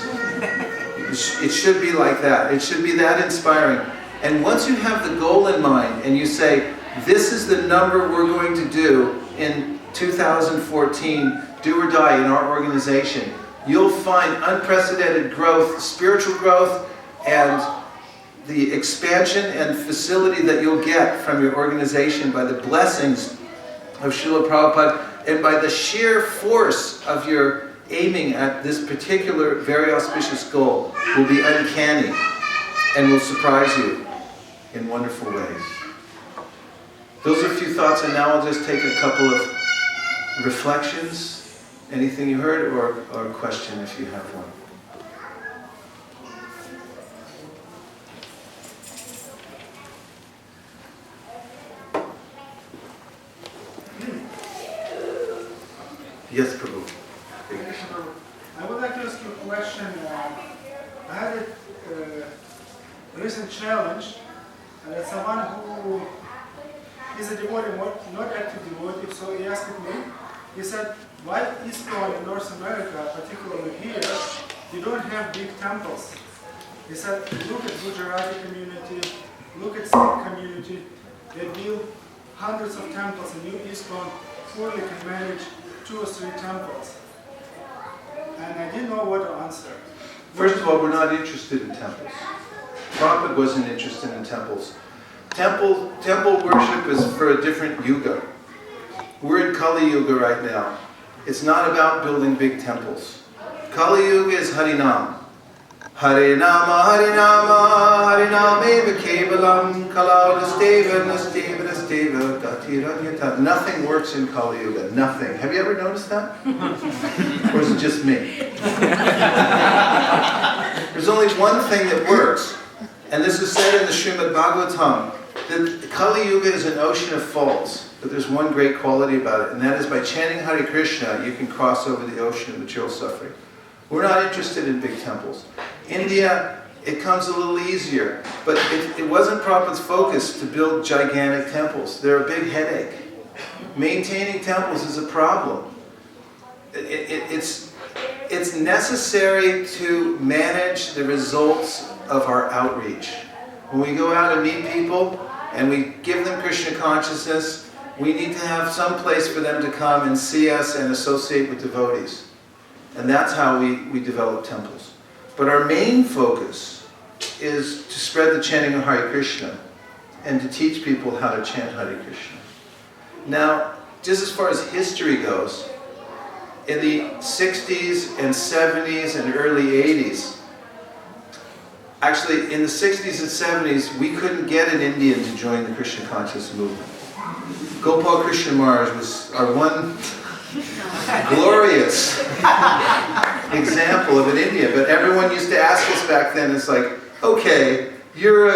It should be like that. It should be that inspiring. And once you have the goal in mind and you say, this is the number we're going to do in 2014, do or die in our organization, you'll find unprecedented growth, spiritual growth, and the expansion and facility that you'll get from your organization by the blessings of Srila Prabhupada and by the sheer force of your aiming at this particular very auspicious goal will be uncanny and will surprise you in wonderful ways. Those are a few thoughts, and now I'll just take a couple of reflections. Anything you heard, or a question if you have one. Yes, Prabhu. I would like to ask you a question. I had a recent challenge. Someone who is a devotee, not active devotee, so he asked me, he said, why ISKCON in North America, particularly here, you don't have big temples? He said, look at Gujarati community, look at Sikh community, they build hundreds of temples, and you ISKCON poorly can manage 2 or 3 temples. And I didn't know what to answer. First of all, we're not interested in temples. Prabhupada wasn't interested in temples. Temple worship is for a different yuga. We're in Kali Yuga right now. It's not about building big temples. Kali Yuga is Harinam. Hare Nama, Hare Nama, Hare Nama Kevalam, Kalau Nasteva, Nasteva, Nasteva, Gatiranyata. Nothing works in Kali Yuga. Nothing. Have you ever noticed that? Or is it just me? There's only one thing that works. And this is said in the Srimad Bhagavatam, that Kali Yuga is an ocean of faults, but there's one great quality about it, and that is by chanting Hare Krishna, you can cross over the ocean of material suffering. We're not interested in big temples. India, it comes a little easier, but it wasn't Prabhupada's focus to build gigantic temples. They're a big headache. Maintaining temples is a problem. It's necessary to manage the results of our outreach. When we go out and meet people and we give them Krishna consciousness, we need to have some place for them to come and see us and associate with devotees. And that's how we develop temples. But our main focus is to spread the chanting of Hare Krishna and to teach people how to chant Hare Krishna. Now, just as far as history goes, in the 60s and 70s and early 80s, actually in the 60s and 70s, we couldn't get an Indian to join the Krishna conscious movement. Gopal Krishna Maharaj was our one glorious example of an Indian. But everyone used to ask us back then, it's like, okay, your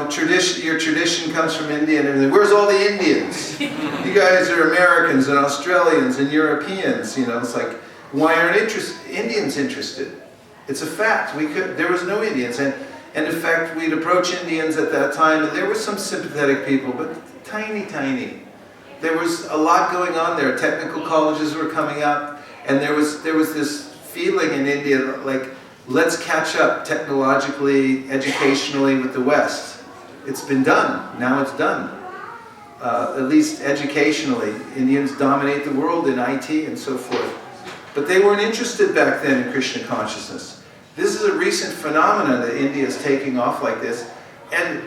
tradition comes from India and everything. Where's all the Indians? You guys are Americans and Australians and Europeans. It's like, why aren't Indians interested? It's a fact. There was no Indians, and in fact, we'd approach Indians at that time, and there were some sympathetic people, but tiny. There was a lot going on there. Technical colleges were coming up, and there was this feeling in India like, let's catch up technologically, educationally with the West. It's been done. Now it's done. At least educationally. Indians dominate the world in IT and so forth. But they weren't interested back then in Krishna consciousness. This is a recent phenomenon that India is taking off like this. And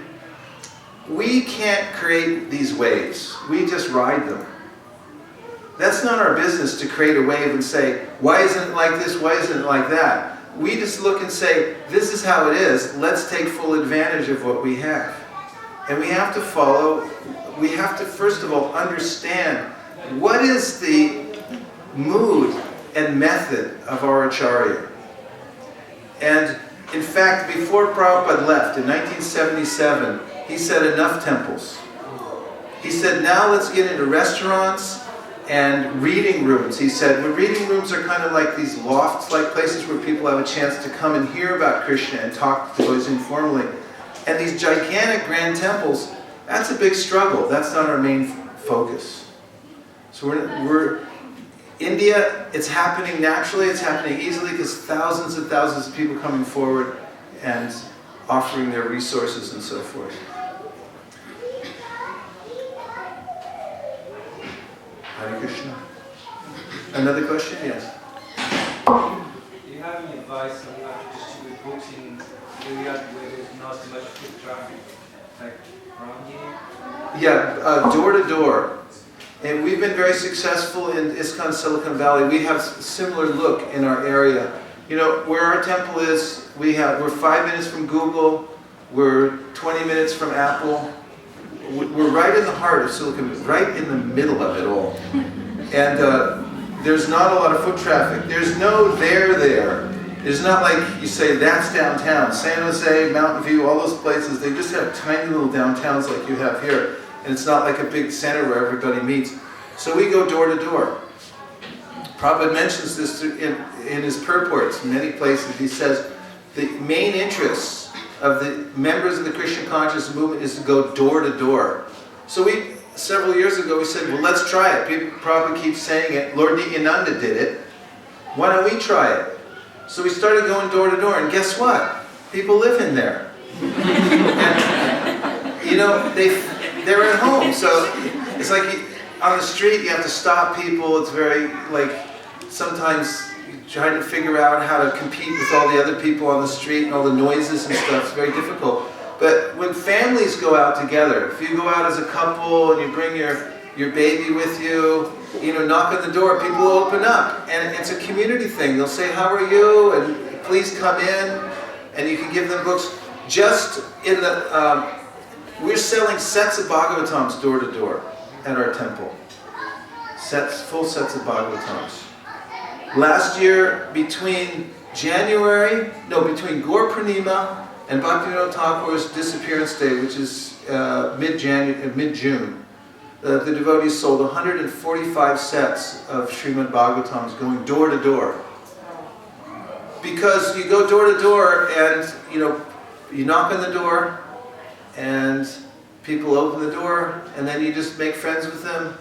we can't create these waves. We just ride them. That's not our business to create a wave and say, why isn't it like this? Why isn't it like that? We just look and say, this is how it is. Let's take full advantage of what we have. And we have to first of all understand what is the mood and method of our Acharya. And in fact, before Prabhupada left in 1977, he said enough temples. He said, now let's get into restaurants and reading rooms. He said, well, reading rooms are kind of like these lofts, like places where people have a chance to come and hear about Krishna and talk to those informally. And these gigantic grand temples, that's a big struggle. That's not our main focus. So we're India, it's happening naturally, it's happening easily because thousands and thousands of people coming forward and offering their resources and so forth. Hare Krishna. Another question? Yes. Do you have any advice on how to distribute books in areas where there's not much foot traffic, like around here? Yeah, door to door. And we've been very successful in ISKCON Silicon Valley. We have a similar look in our area. Where our temple is, we're 5 minutes from Google, we're 20 minutes from Apple. We're right in the heart of Silicon Valley, right in the middle of it all. And there's not a lot of foot traffic. There's no there. There's not like you say, that's downtown. San Jose, Mountain View, all those places, they just have tiny little downtowns like you have here. And it's not like a big center where everybody meets. So we go door to door. Prabhupada mentions this in his purports, many places. He says the main interests of the members of the Krishna conscious movement is to go door to door. So several years ago, we said, well, let's try it. Prabhupada keeps saying it. Lord Nityananda did it. Why don't we try it? So we started going door to door, and guess what? People live in there. And, they're at home, so it's like on the street you have to stop people. It's very, sometimes you try to figure out how to compete with all the other people on the street and all the noises and stuff. It's very difficult. But when families go out together, if you go out as a couple and you bring your baby with you, knock on the door, people will open up. And it's a community thing. They'll say, how are you? And please come in. And you can give them books. Just in the... we're selling sets of Bhagavatams door to door at our temple. Full sets of Bhagavatams. Last year, between Gaur Purnima And Bhaktivinoda Thakur's disappearance day, which is mid-June, the devotees sold 145 sets of Srimad Bhagavatams going door to door. Because you go door to door and you knock on the door and people open the door and then you just make friends with them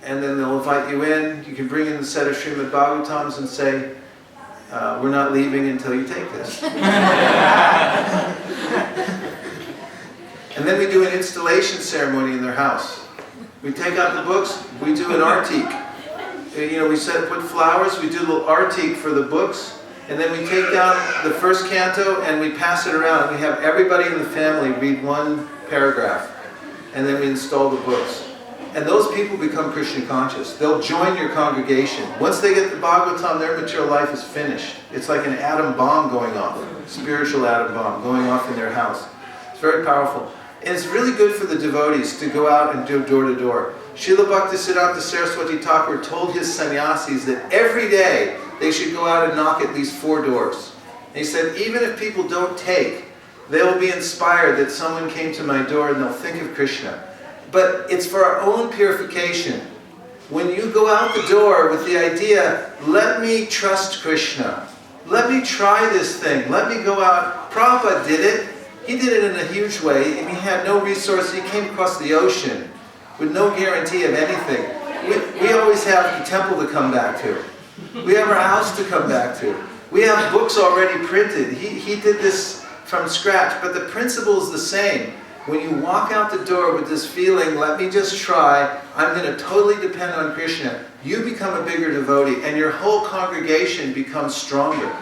and then they'll invite you in. You can bring in a set of Srimad Bhagavatams and say, we're not leaving until you take this. And then we do an installation ceremony in their house. We take out the books, we do an artik. We put flowers, we do a little artik for the books, and then we take down the first canto and we pass it around. And we have everybody in the family read one paragraph. And then we install the books. And those people become Krishna conscious. They'll join your congregation. Once they get the Bhagavatam, their material life is finished. It's like an atom bomb going off. Spiritual atom bomb going off in their house. It's very powerful. And it's really good for the devotees to go out and do door to door. Srila Bhaktisiddhanta Saraswati Thakur told his sannyasis that every day they should go out and knock at least 4 doors. And he said, even if people don't take, they will be inspired that someone came to my door and they'll think of Krishna. But it's for our own purification. When you go out the door with the idea, let me trust Krishna. Let me try this thing. Let me go out. Prabhupada did it. He did it in a huge way. And he had no resources. He came across the ocean with no guarantee of anything. We always have the temple to come back to. We have our house to come back to. We have books already printed. He did this from scratch. But the principle is the same. When you walk out the door with this feeling, let me just try, I'm going to totally depend on Krishna, you become a bigger devotee and your whole congregation becomes stronger.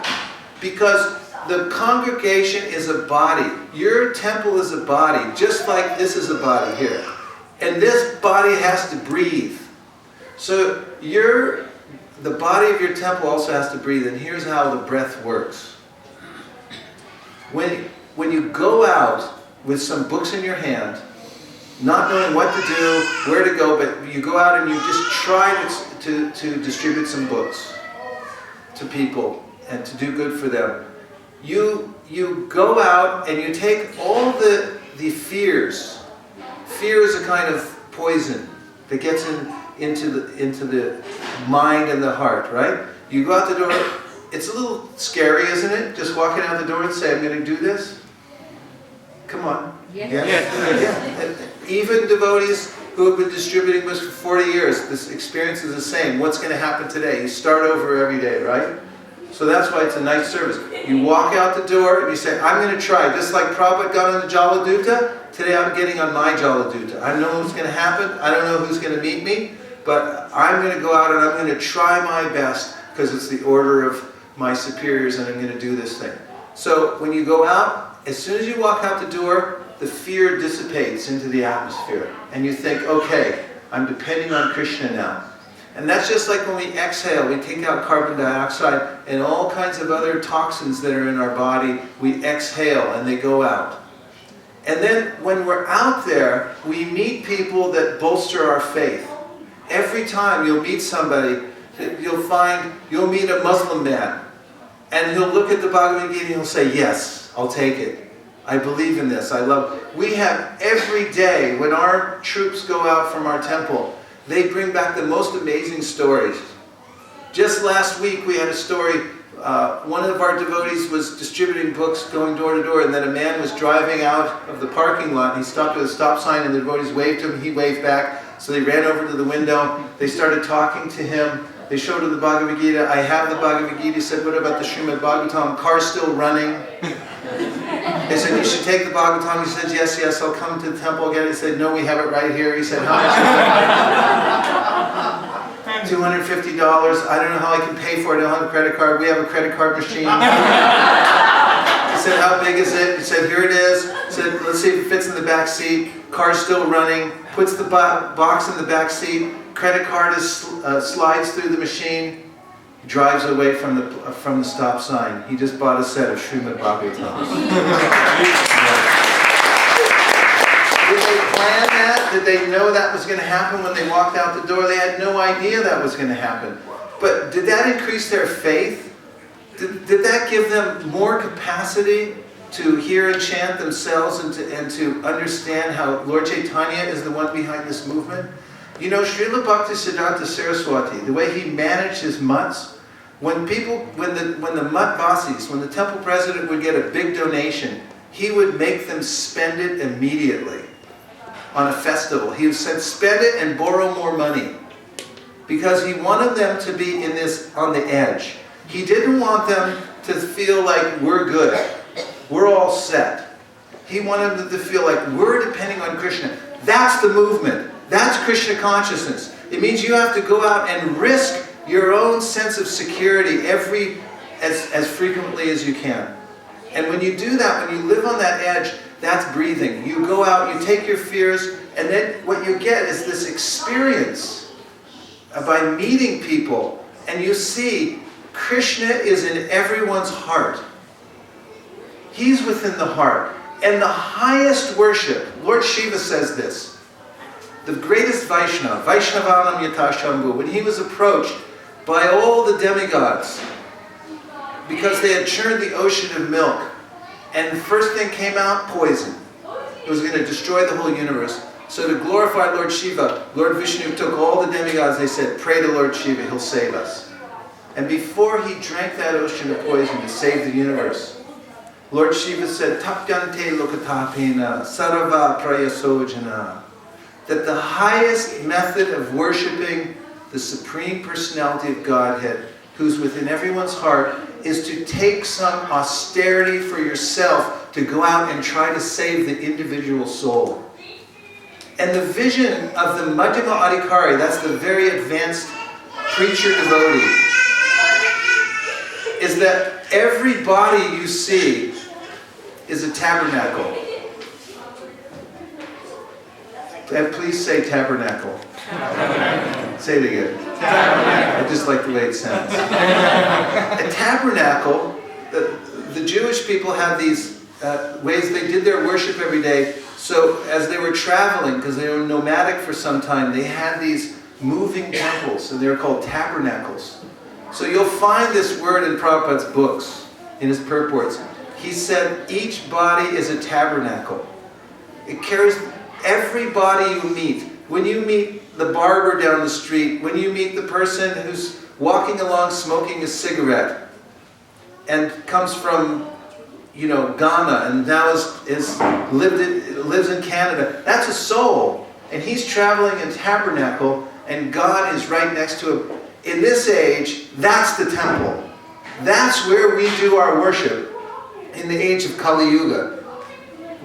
Because the congregation is a body. Your temple is a body, just like this is a body here. And this body has to breathe. So the body of your temple also has to breathe, and here's how the breath works. When you go out with some books in your hand, not knowing what to do, where to go, but you go out and you just try to distribute some books to people and to do good for them. You go out and you take all the fears. Fear is a kind of poison that gets into the mind and the heart, right? You go out the door, it's a little scary, isn't it? Just walking out the door and say, I'm going to do this. Come on. Yes. Yeah. Even devotees who have been distributing books for 40 years, this experience is the same. What's going to happen today? You start over every day, right? So that's why it's a nice service. You walk out the door and you say, I'm going to try. Just like Prabhupada got on the Jaladuta, today I'm getting on my Jaladuta. I don't know what's going to happen. I don't know who's going to meet me. But I'm going to go out and I'm going to try my best because it's the order of my superiors and I'm going to do this thing. So when you go out, as soon as you walk out the door, the fear dissipates into the atmosphere. And you think, okay, I'm depending on Krishna now. And that's just like when we exhale, we take out carbon dioxide and all kinds of other toxins that are in our body, we exhale and they go out. And then when we're out there, we meet people that bolster our faith. Every time you'll meet somebody, you'll meet a Muslim man. And he'll look at the Bhagavad Gita and he'll say, yes, I'll take it. I believe in this. I love it. We have every day, when our troops go out from our temple, they bring back the most amazing stories. Just last week we had a story, one of our devotees was distributing books going door to door, and then a man was driving out of the parking lot and he stopped at a stop sign and the devotees waved to him, he waved back. So they ran over to the window, they started talking to him, they showed him the Bhagavad Gita. I have the Bhagavad Gita. He said, what about the Srimad Bhagavatam? Car's still running. They said, you should take the Bhagavatam. He said, yes, I'll come to the temple again. He said, no, we have it right here. He said, how much is it? $250. I don't know how I can pay for it. I don't have a credit card. We have a credit card machine. He said, how big is it? He said, here it is. He said, let's see if it fits in the back seat. Car's still running. Puts the box in the back seat. Credit card slides through the machine. He drives away from the stop sign. He just bought a set of Srimad Bhagavatams. Did they plan that? Did they know that was going to happen when they walked out the door? They had no idea that was going to happen. But did that increase their faith? Did that give them more capacity to hear and chant themselves and to understand how Lord Chaitanya is the one behind this movement. You know, Srila Bhaktisiddhanta Saraswati, the way he managed his mutts, when the mutt vasis, when the temple president would get a big donation, he would make them spend it immediately on a festival. He said, spend it and borrow more money. Because he wanted them to be on the edge. He didn't want them to feel like we're good. We're all set. He wanted them to feel like we're depending on Krishna. That's the movement. That's Krishna consciousness. It means you have to go out and risk your own sense of security as frequently as you can. And when you do that, when you live on that edge, that's breathing. You go out, you take your fears, and then what you get is this experience by meeting people. And you see, Krishna is in everyone's heart. He's within the heart. And the highest worship, Lord Shiva says this, the greatest Vaishnava, Vaishnavanam Yata Shambhu, when he was approached by all the demigods, because they had churned the ocean of milk, and the first thing came out, poison. It was going to destroy the whole universe. So to glorify Lord Shiva, Lord Vishnu took all the demigods, they said, pray to Lord Shiva, he'll save us. And before he drank that ocean of poison to save the universe, Lord Shiva said, Tapyante lokatapena sarava prayasojana, that the highest method of worshiping the Supreme Personality of Godhead, who's within everyone's heart, is to take some austerity for yourself to go out and try to save the individual soul. And the vision of the Madhyama Adhikari, that's the very advanced preacher devotee, is that every body you see is a tabernacle. And please say tabernacle. Say it again. I just like the way it sounds. A tabernacle, the Jewish people have these ways they did their worship every day. So as they were traveling, because they were nomadic for some time, they had these moving temples, and they were called tabernacles. So you'll find this word in Prabhupada's books, in his purports. He said each body is a tabernacle. It carries every body you meet. When you meet the barber down the street, when you meet the person who's walking along smoking a cigarette and comes from, you know, Ghana and now lives in Canada, that's a soul. And he's traveling in tabernacle and God is right next to him. In this age, that's the temple. That's where we do our worship in the age of Kali Yuga.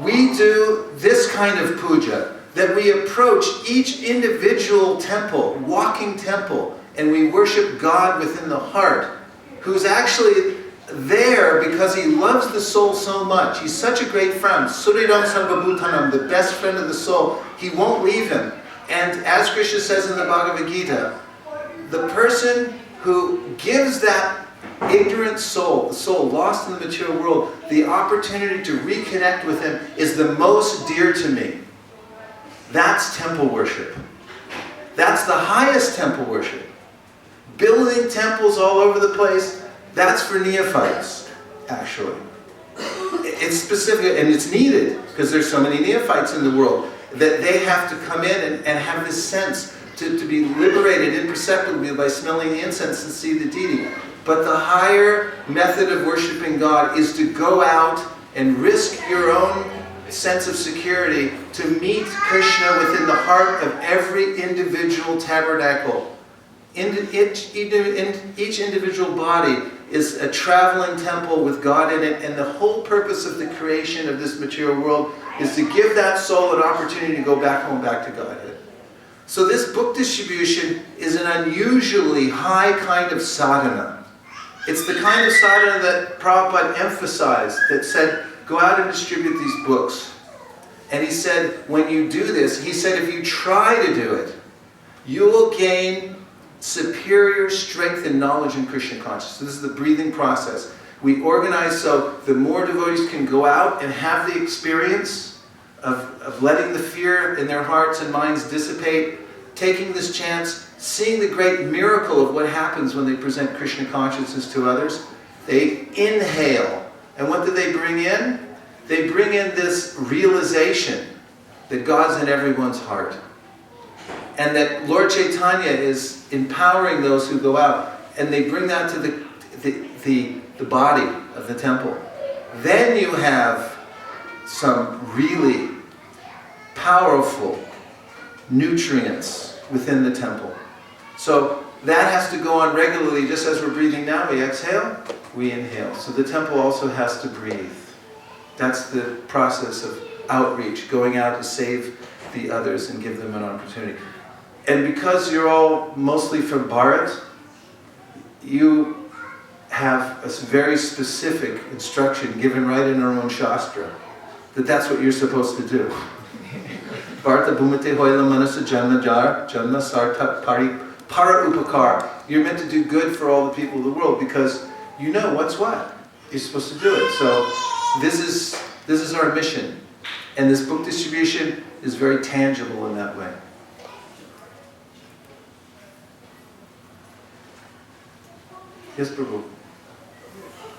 We do this kind of puja, that we approach each individual temple, walking temple, and we worship God within the heart, who's actually there because he loves the soul so much. He's such a great friend. Suridam Sarvabhutanam, the best friend of the soul. He won't leave him. And as Krishna says in the Bhagavad Gita, the person who gives that ignorant soul, the soul lost in the material world, the opportunity to reconnect with him is the most dear to me. That's temple worship. That's the highest temple worship. Building temples all over the place, that's for neophytes, actually. It's specific and it's needed because there's so many neophytes in the world that they have to come in and have this sense to be liberated imperceptibly by smelling the incense and see the deity. But the higher method of worshiping God is to go out and risk your own sense of security to meet Krishna within the heart of every individual tabernacle. Each individual body is a traveling temple with God in it, and the whole purpose of the creation of this material world is to give that soul an opportunity to go back home, back to Godhead. So this book distribution is an unusually high kind of sadhana. It's the kind of sadhana that Prabhupada emphasized, that said, go out and distribute these books. And he said, when you do this, he said, if you try to do it, you will gain superior strength and knowledge in Krishna consciousness. So this is the breathing process. We organize so the more devotees can go out and have the experience of letting the fear in their hearts and minds dissipate, taking this chance, seeing the great miracle of what happens when they present Krishna consciousness to others. They inhale. And what do they bring in? they bring in this realization that God's in everyone's heart. And that Lord Chaitanya is empowering those who go out. And they bring that to the body of the temple. Then you have some really powerful nutrients within the temple. So that has to go on regularly, just as we're breathing now. We exhale, we inhale. So the temple also has to breathe. That's the process of outreach, going out to save the others and give them an opportunity. And because you're all mostly from Bharat, you have a very specific instruction given right in our own Shastra, that that's what you're supposed to do. Bharata bhumate hoila manasa janma jar, janma sarta para upakar. You're meant to do good for all the people of the world because you know what's what. You're supposed to do it. So this is our mission. And this book distribution is very tangible in that way. Yes, Prabhu.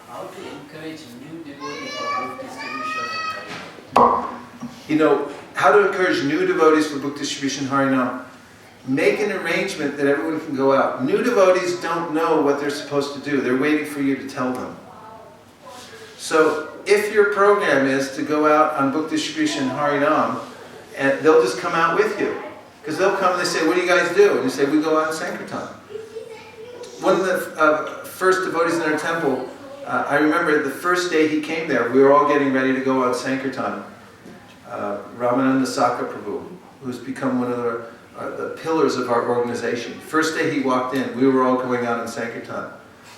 How to encourage new devotees for book distribution and Harinam? You know, how to encourage new devotees for book distribution, Harinam. Make an arrangement that everyone can go out. New devotees don't know what they're supposed to do. They're waiting for you to tell them. So if your program is to go out on book distribution Harinam, and they'll just come out with you. Because they'll come and they say, what do you guys do? And you say, we go out on Sankirtan. One of the first devotees in our temple, I remember the first day he came there, we were all getting ready to go on Sankirtan. Vaisesika Prabhu, who's become one of the pillars of our organization. First day he walked in, we were all going out on Sankirtan.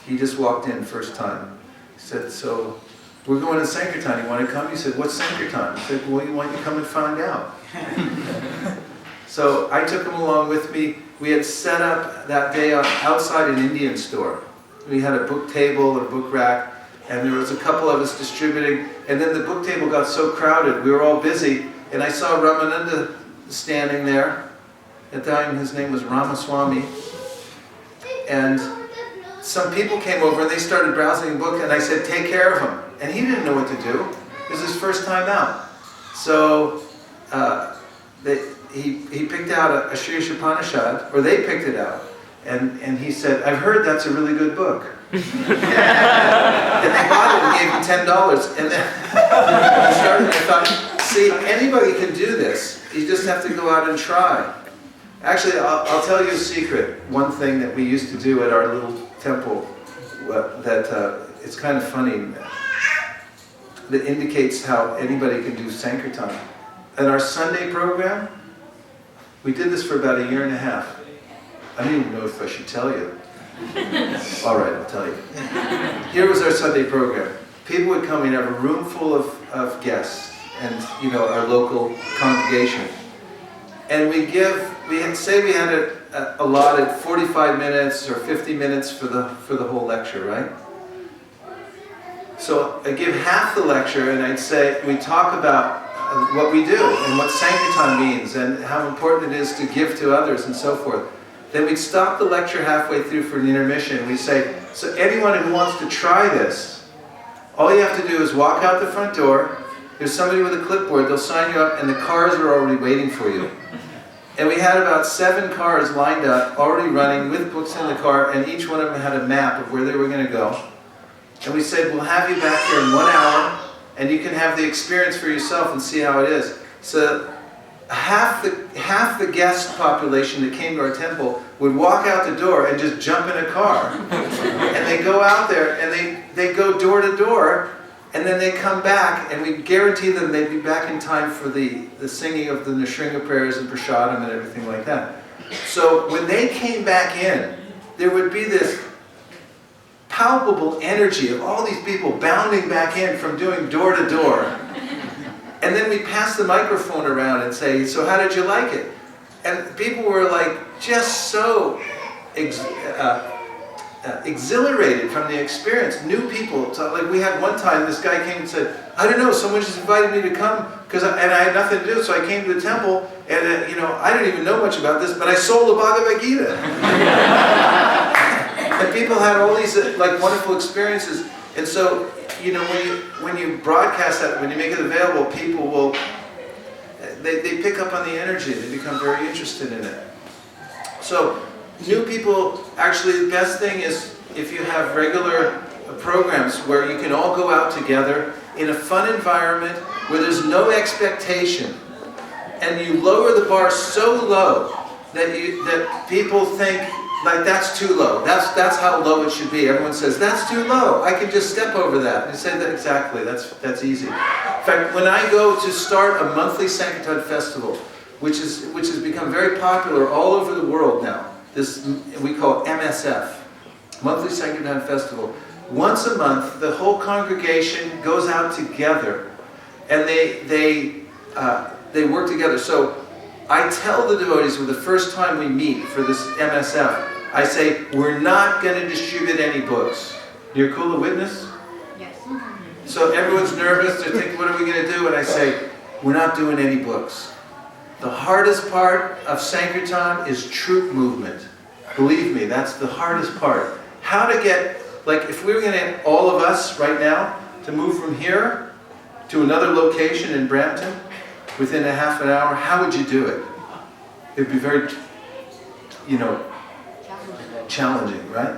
He just walked in first time. He said, so we're going to Sankirtan, you want to come? He said, what's Sankirtan? I said, well, why don't you come and find out? So I took him along with me. We had set up that day outside an Indian store. We had a book table and a book rack, and there was a couple of us distributing, and then the book table got so crowded, we were all busy, and I saw Ramananda standing there. At the time his name was Ramaswamy, and some people came over and they started browsing the book, and I said, take care of him. And he didn't know what to do. It was his first time out. So he picked out a Sri Upanishad, or they picked it out, and he said, I've heard that's a really good book. And they bought it and gave him $10. And then I thought, see, anybody can do this. You just have to go out and try. Actually, I'll tell you a secret. One thing that we used to do at our little temple, that it's kind of funny, that indicates how anybody can do Sankirtan. At our Sunday program, we did this for about 1.5 years. I don't even know if I should tell you. All right, I'll tell you. Here was our Sunday program. People would come in, have a room full of guests, and our local congregation. And we had it allotted 45 minutes or 50 minutes for the whole lecture, right? So I give half the lecture, and I'd say we talk about what we do and what Sankirtan means and how important it is to give to others and so forth. Then we'd stop the lecture halfway through for an intermission. We'd say, so anyone who wants to try this, all you have to do is walk out the front door. There's somebody with a clipboard, they'll sign you up, and the cars are already waiting for you. And we had about 7 cars lined up, already running with books in the car, and each one of them had a map of where they were going to go. And we said, we'll have you back here in 1 hour, and you can have the experience for yourself and see how it is. So half the guest population that came to our temple would walk out the door and just jump in a car. And they go out there, and they go door to door, and then they come back, and we guarantee them they'd be back in time for the singing of the Nrsimha prayers and Prasadam and everything like that. So when they came back in, there would be this palpable energy of all these people bounding back in from doing door to door. And then we pass the microphone around and say, so how did you like it? And people were like just so exhilarated from the experience. New people, like we had one time, this guy came and said, I don't know, someone just invited me to come, and I had nothing to do, so I came to the temple, and I didn't even know much about this, but I sold the Bhagavad Gita. And people had all these like wonderful experiences. And so you know, when you broadcast that, when you make it available, people will, they pick up on the energy. They become very interested in it. So new people, actually the best thing is if you have regular programs where you can all go out together in a fun environment where there's no expectation, and you lower the bar so low that people think like that's too low. That's how low it should be. Everyone says that's too low. I can just step over that. And say that exactly. That's easy. In fact, when I go to start a monthly Sankirtan festival, which has become very popular all over the world now. This we call MSF, Monthly Sankirtan Festival. Once a month, the whole congregation goes out together, and they work together. So I tell the devotees, for the first time we meet for this MSF, I say, we're not going to distribute any books. You're cool to witness? Yes. So everyone's nervous, they're thinking, what are we going to do? And I say, we're not doing any books. The hardest part of Sankirtan is troop movement. Believe me, that's the hardest part. How to get, like if we were going to get all of us right now to move from here to another location in Brampton within a half an hour, how would you do it? It'd be very, you know, challenging, right?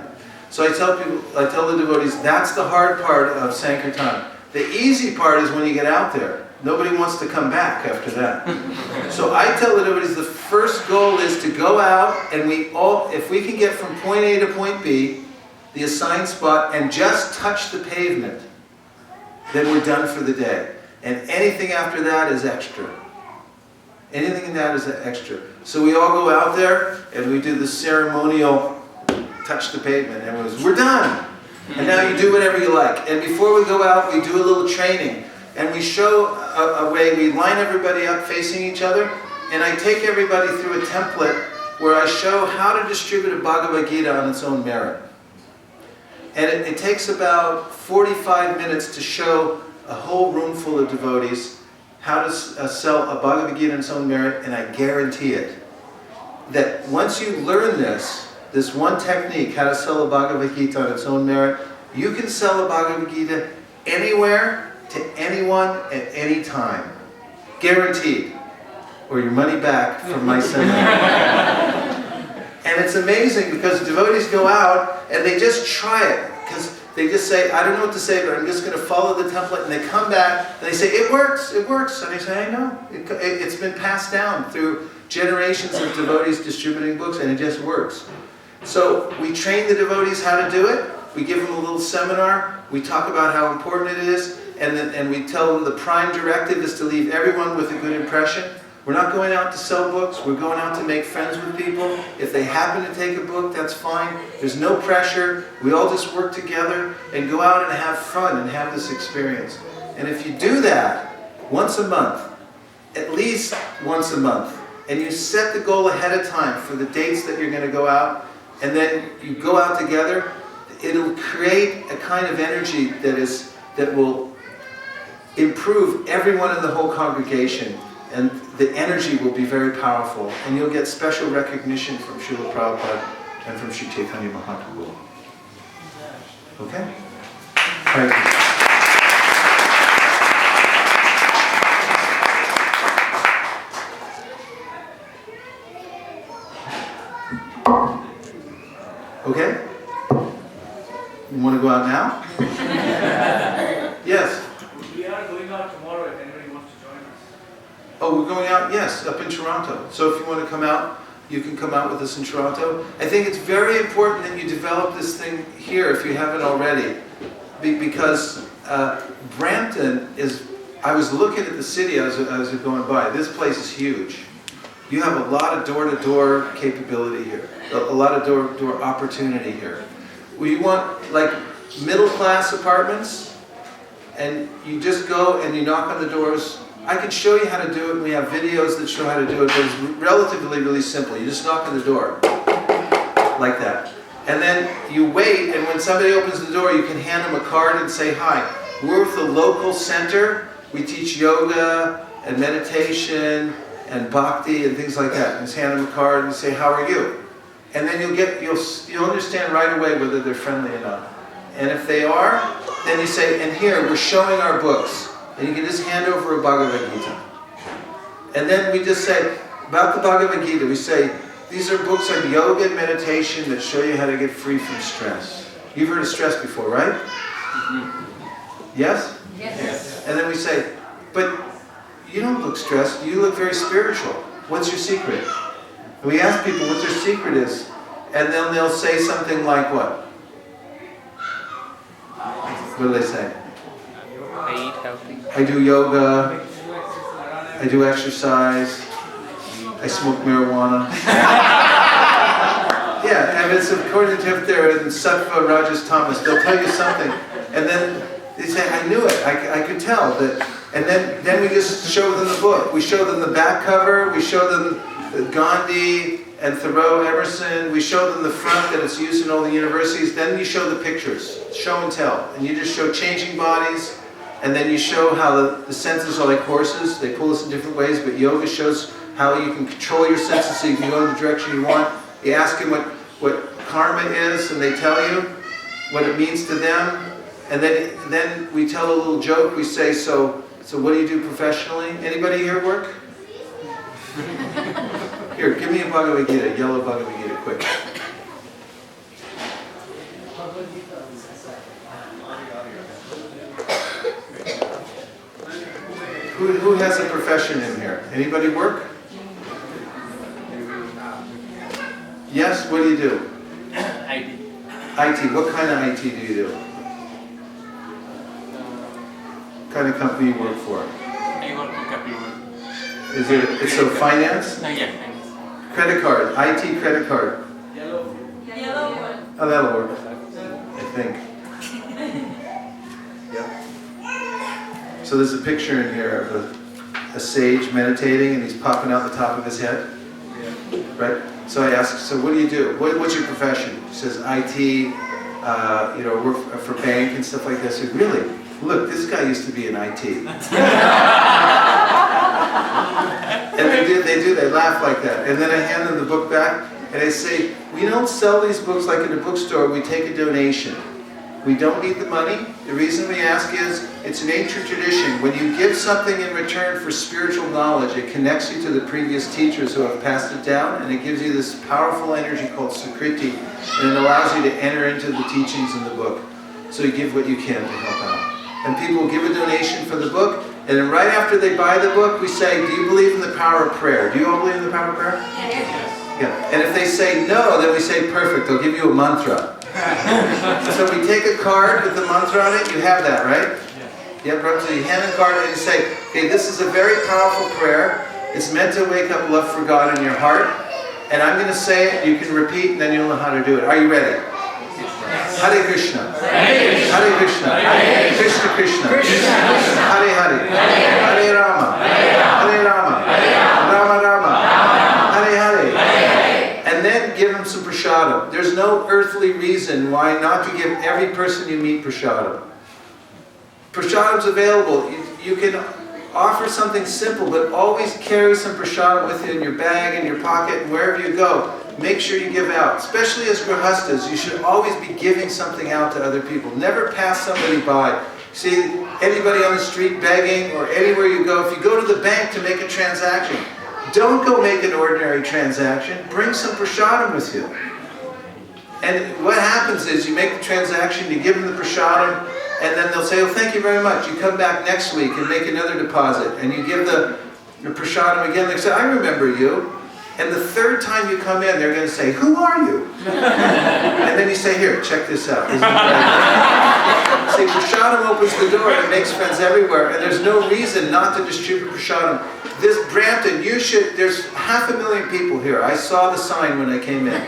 So I tell the devotees, that's the hard part of Sankirtan. The easy part is when you get out there. Nobody wants to come back after that. So I tell the devotees the first goal is to go out and if we can get from point A to point B, the assigned spot, and just touch the pavement, then we're done for the day. And anything after that is extra. Anything in that is extra. So we all go out there and we do the ceremonial touch the pavement. And we're done. And now you do whatever you like. And before we go out, we do a little training. And we show a way, we line everybody up facing each other. And I take everybody through a template where I show how to distribute a Bhagavad Gita on its own merit. And it takes about 45 minutes to show a whole room full of devotees how to sell a Bhagavad Gita on its own merit, and I guarantee it, that once you learn this one technique, how to sell a Bhagavad Gita on its own merit, you can sell a Bhagavad Gita anywhere, to anyone, at any time. Guaranteed. Or your money back from my seminar. And it's amazing because devotees go out and they just try it. Because they just say, I don't know what to say, but I'm just going to follow the template. And they come back and they say, it works, it works. And I say, I know. It's been passed down through generations of devotees distributing books, and it just works. So we train the devotees how to do it. We give them a little seminar. We talk about how important it is. And we tell them the prime directive is to leave everyone with a good impression. We're not going out to sell books. We're going out to make friends with people. If they happen to take a book, that's fine. There's no pressure. We all just work together and go out and have fun and have this experience. And if you do that once a month, at least once a month, and you set the goal ahead of time for the dates that you're going to go out, and then you go out together, it'll create a kind of energy that will improve everyone in the whole congregation. And the energy will be very powerful. And you'll get special recognition from Srila Prabhupada and from Sri Chaitanya Mahaprabhu. Okay? Hare Krishna. Okay? You want to go out now? Yes? We are going out tomorrow if anybody wants to join us. Oh, we're going out? Yes, up in Toronto. So if you want to come out, you can come out with us in Toronto. I think it's very important that you develop this thing here if you haven't already. Because Brampton is, I was looking at the city as I was going by. This place is huge. You have a lot of door-to-door capability here. A lot of door-to-door opportunity here. We want like middle-class apartments, and you just go and you knock on the doors. I can show you how to do it, and we have videos that show how to do it, but it's relatively really simple. You just knock on the door, like that. And then you wait, and when somebody opens the door, you can hand them a card and say, hi, we're with the local center. We teach yoga and meditation and bhakti and things like that. And just hand them a card and say, how are you? And then you'll understand right away whether they're friendly or not. And if they are, then you say, and here, we're showing our books. And you can just hand over a Bhagavad Gita. And then we just say, about the Bhagavad Gita, we say, these are books on yoga and meditation that show you how to get free from stress. You've heard of stress before, right? Yes? Yes. And then we say, but you don't look stressed, you look very spiritual. What's your secret? And we ask people what their secret is, and then they'll say something like what? What do they say? I eat healthy. I do yoga, I do exercise, I smoke marijuana. Yeah, and it's according to if they're in Sattva, Rajas, Tamas, they'll tell you something, and then they say, I knew it, I could tell that. And then we just show them the book. We show them the back cover, we show them Gandhi and Thoreau, Emerson, we show them the front that it's used in all the universities, then you show the pictures, show and tell. And you just show changing bodies, and then you show how the senses are like horses, they pull us in different ways, but yoga shows how you can control your senses so you can go in the direction you want. You ask them what karma is, and they tell you what it means to them. And then we tell a little joke, we say, so what do you do professionally? Anybody here work? Here, give me a Bhagavad Gita, yellow Bhagavad Gita, quick. Who has a profession in here? Anybody work? Yes, what do you do? IT. IT, what kind of IT do you do? What kind of company you work for? I work in capital. Is it's a finance? Yeah. Credit card, IT credit card. Yellow one. Oh, that'll work, I think. Yep. So there's a picture in here of a sage meditating, and he's popping out the top of his head. Right? So I ask, so what do you do? What's your profession? He says, IT, work for bank and stuff like this. I said, really? Look, this guy used to be in IT. And they laugh like that. And then I hand them the book back, and I say, we don't sell these books like in a bookstore, we take a donation. We don't need the money. The reason we ask is, it's an ancient tradition. When you give something in return for spiritual knowledge, it connects you to the previous teachers who have passed it down, and it gives you this powerful energy called Sukriti, and it allows you to enter into the teachings in the book. So you give what you can to help out. And people give a donation for the book, and then right after they buy the book, we say, do you believe in the power of prayer? Do you all believe in the power of prayer? Yes. Yeah. And if they say no, then we say, perfect, they'll give you a mantra. So we take a card with the mantra on it, you have that, right? Yeah, so you hand the card and you say, okay, this is a very powerful prayer. It's meant to wake up love for God in your heart. And I'm going to say it, you can repeat, and then you'll know how to do it. Are you ready? Hare Krishna. Hare Krishna. Krishna Krishna. Hare Hare. Hare Rama. Hare Rama. Rama Rama. Hare Hare. And then give them some prasadam. There's no earthly reason why not to give every person you meet prasadam. Prasadam's available. You can offer something simple, but always carry some prasadam with you in your bag, in your pocket, and wherever you go. Make sure you give out. Especially as grihastas, you should always be giving something out to other people. Never pass somebody by. See anybody on the street begging, or anywhere you go, if you go to the bank to make a transaction, don't go make an ordinary transaction. Bring some prasadam with you. And what happens is you make the transaction, you give them the prasadam, and then they'll say, oh, thank you very much. You come back next week and make another deposit. And you give the prasadam again. They say, I remember you. And the third time you come in, they're going to say, who are you? And then you say, here, check this out. Isn't it right? See, prasadam opens the door and it makes friends everywhere. And there's no reason not to distribute prasadam. This Brampton, there's 500,000 people here. I saw the sign when I came in.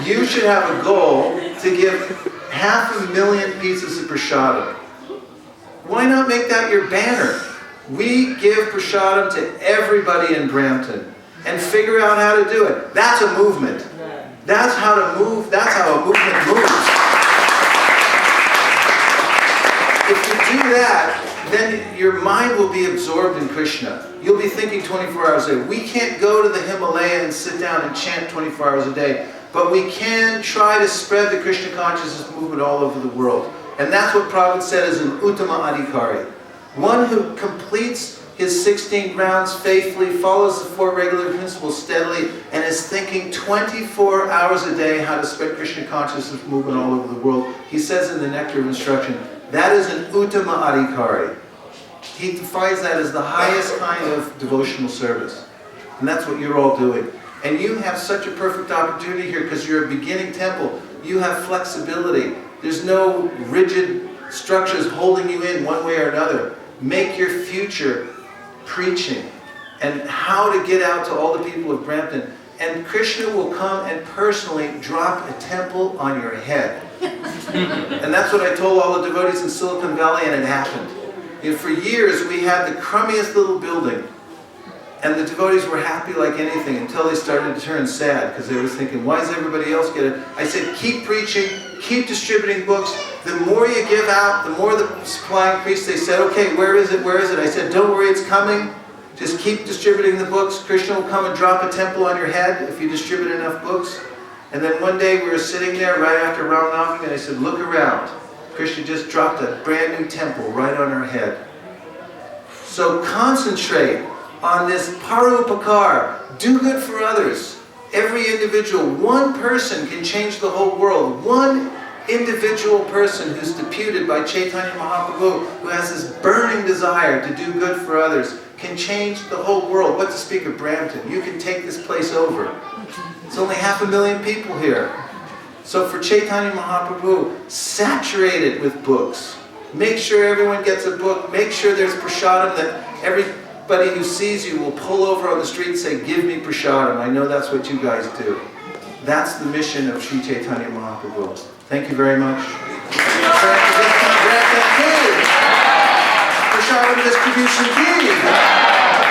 You should have a goal to give 500,000 pieces of prasadam. Why not make that your banner? We give prasadam to everybody in Brampton and figure out how to do it. That's a movement. That's how to move. That's how a movement moves. If you do that, then your mind will be absorbed in Krishna. You'll be thinking 24 hours a day. We can't go to the Himalaya and sit down and chant 24 hours a day. but we can try to spread the Krishna consciousness movement all over the world. And that's what Prabhupada said is an Uttama Adhikari. One who completes his 16 rounds faithfully, follows the 4 regular principles steadily, and is thinking 24 hours a day how to spread Krishna consciousness movement all over the world. He says in the Nectar of Instruction, that is an Uttama Adhikari. He defines that as the highest kind of devotional service. And that's what you're all doing. And you have such a perfect opportunity here because you're a beginning temple. You have flexibility. There's no rigid structures holding you in one way or another. Make your future preaching and how to get out to all the people of Brampton. And Krishna will come and personally drop a temple on your head. And that's what I told all the devotees in Silicon Valley, and it happened. You know, for years we had the crummiest little building. And the devotees were happy like anything until they started to turn sad because they were thinking, why does everybody else get it? I said, keep preaching, keep distributing books. The more you give out, the more the supply increased. They said, okay, where is it? Where is it? I said, don't worry, it's coming. Just keep distributing the books. Krishna will come and drop a temple on your head if you distribute enough books. And then one day we were sitting there right after Ram Navami, and I said, look around. Krishna just dropped a brand new temple right on our head. So concentrate on this parupakar. Do good for others. Every individual, one person can change the whole world. One individual person who's deputed by Chaitanya Mahaprabhu, who has this burning desire to do good for others, can change the whole world. What to speak of Brampton? You can take this place over. It's only 500,000 people here. So for Chaitanya Mahaprabhu, saturate it with books. Make sure everyone gets a book. Make sure there's prasadam that everybody who sees you will pull over on the street and say, give me prasadam. I know that's what you guys do. That's the mission of Sri Chaitanya Mahaprabhu. Thank you very much. Prasadam distribution key.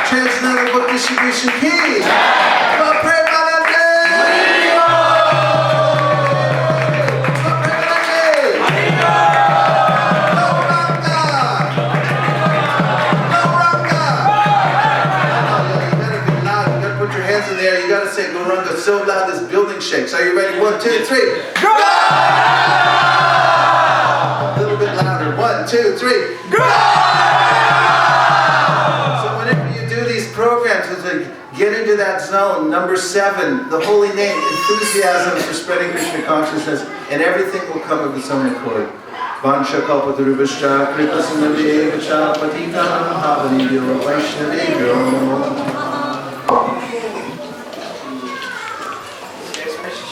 Transcendental book distribution key. There, you gotta say Gauranga so loud this building shakes. Are you ready? 1, 2, 3. Go! A little bit louder. 1, 2, 3. Go! So whenever you do these programs, it's like get into that zone. Number 7, the holy name, enthusiasm for spreading Krishna consciousness, and everything will come of its own accord. Vansha kalpatarubhascha kripa sindhubheva cha patitanam pavanebhyo vaishnavebhyo namo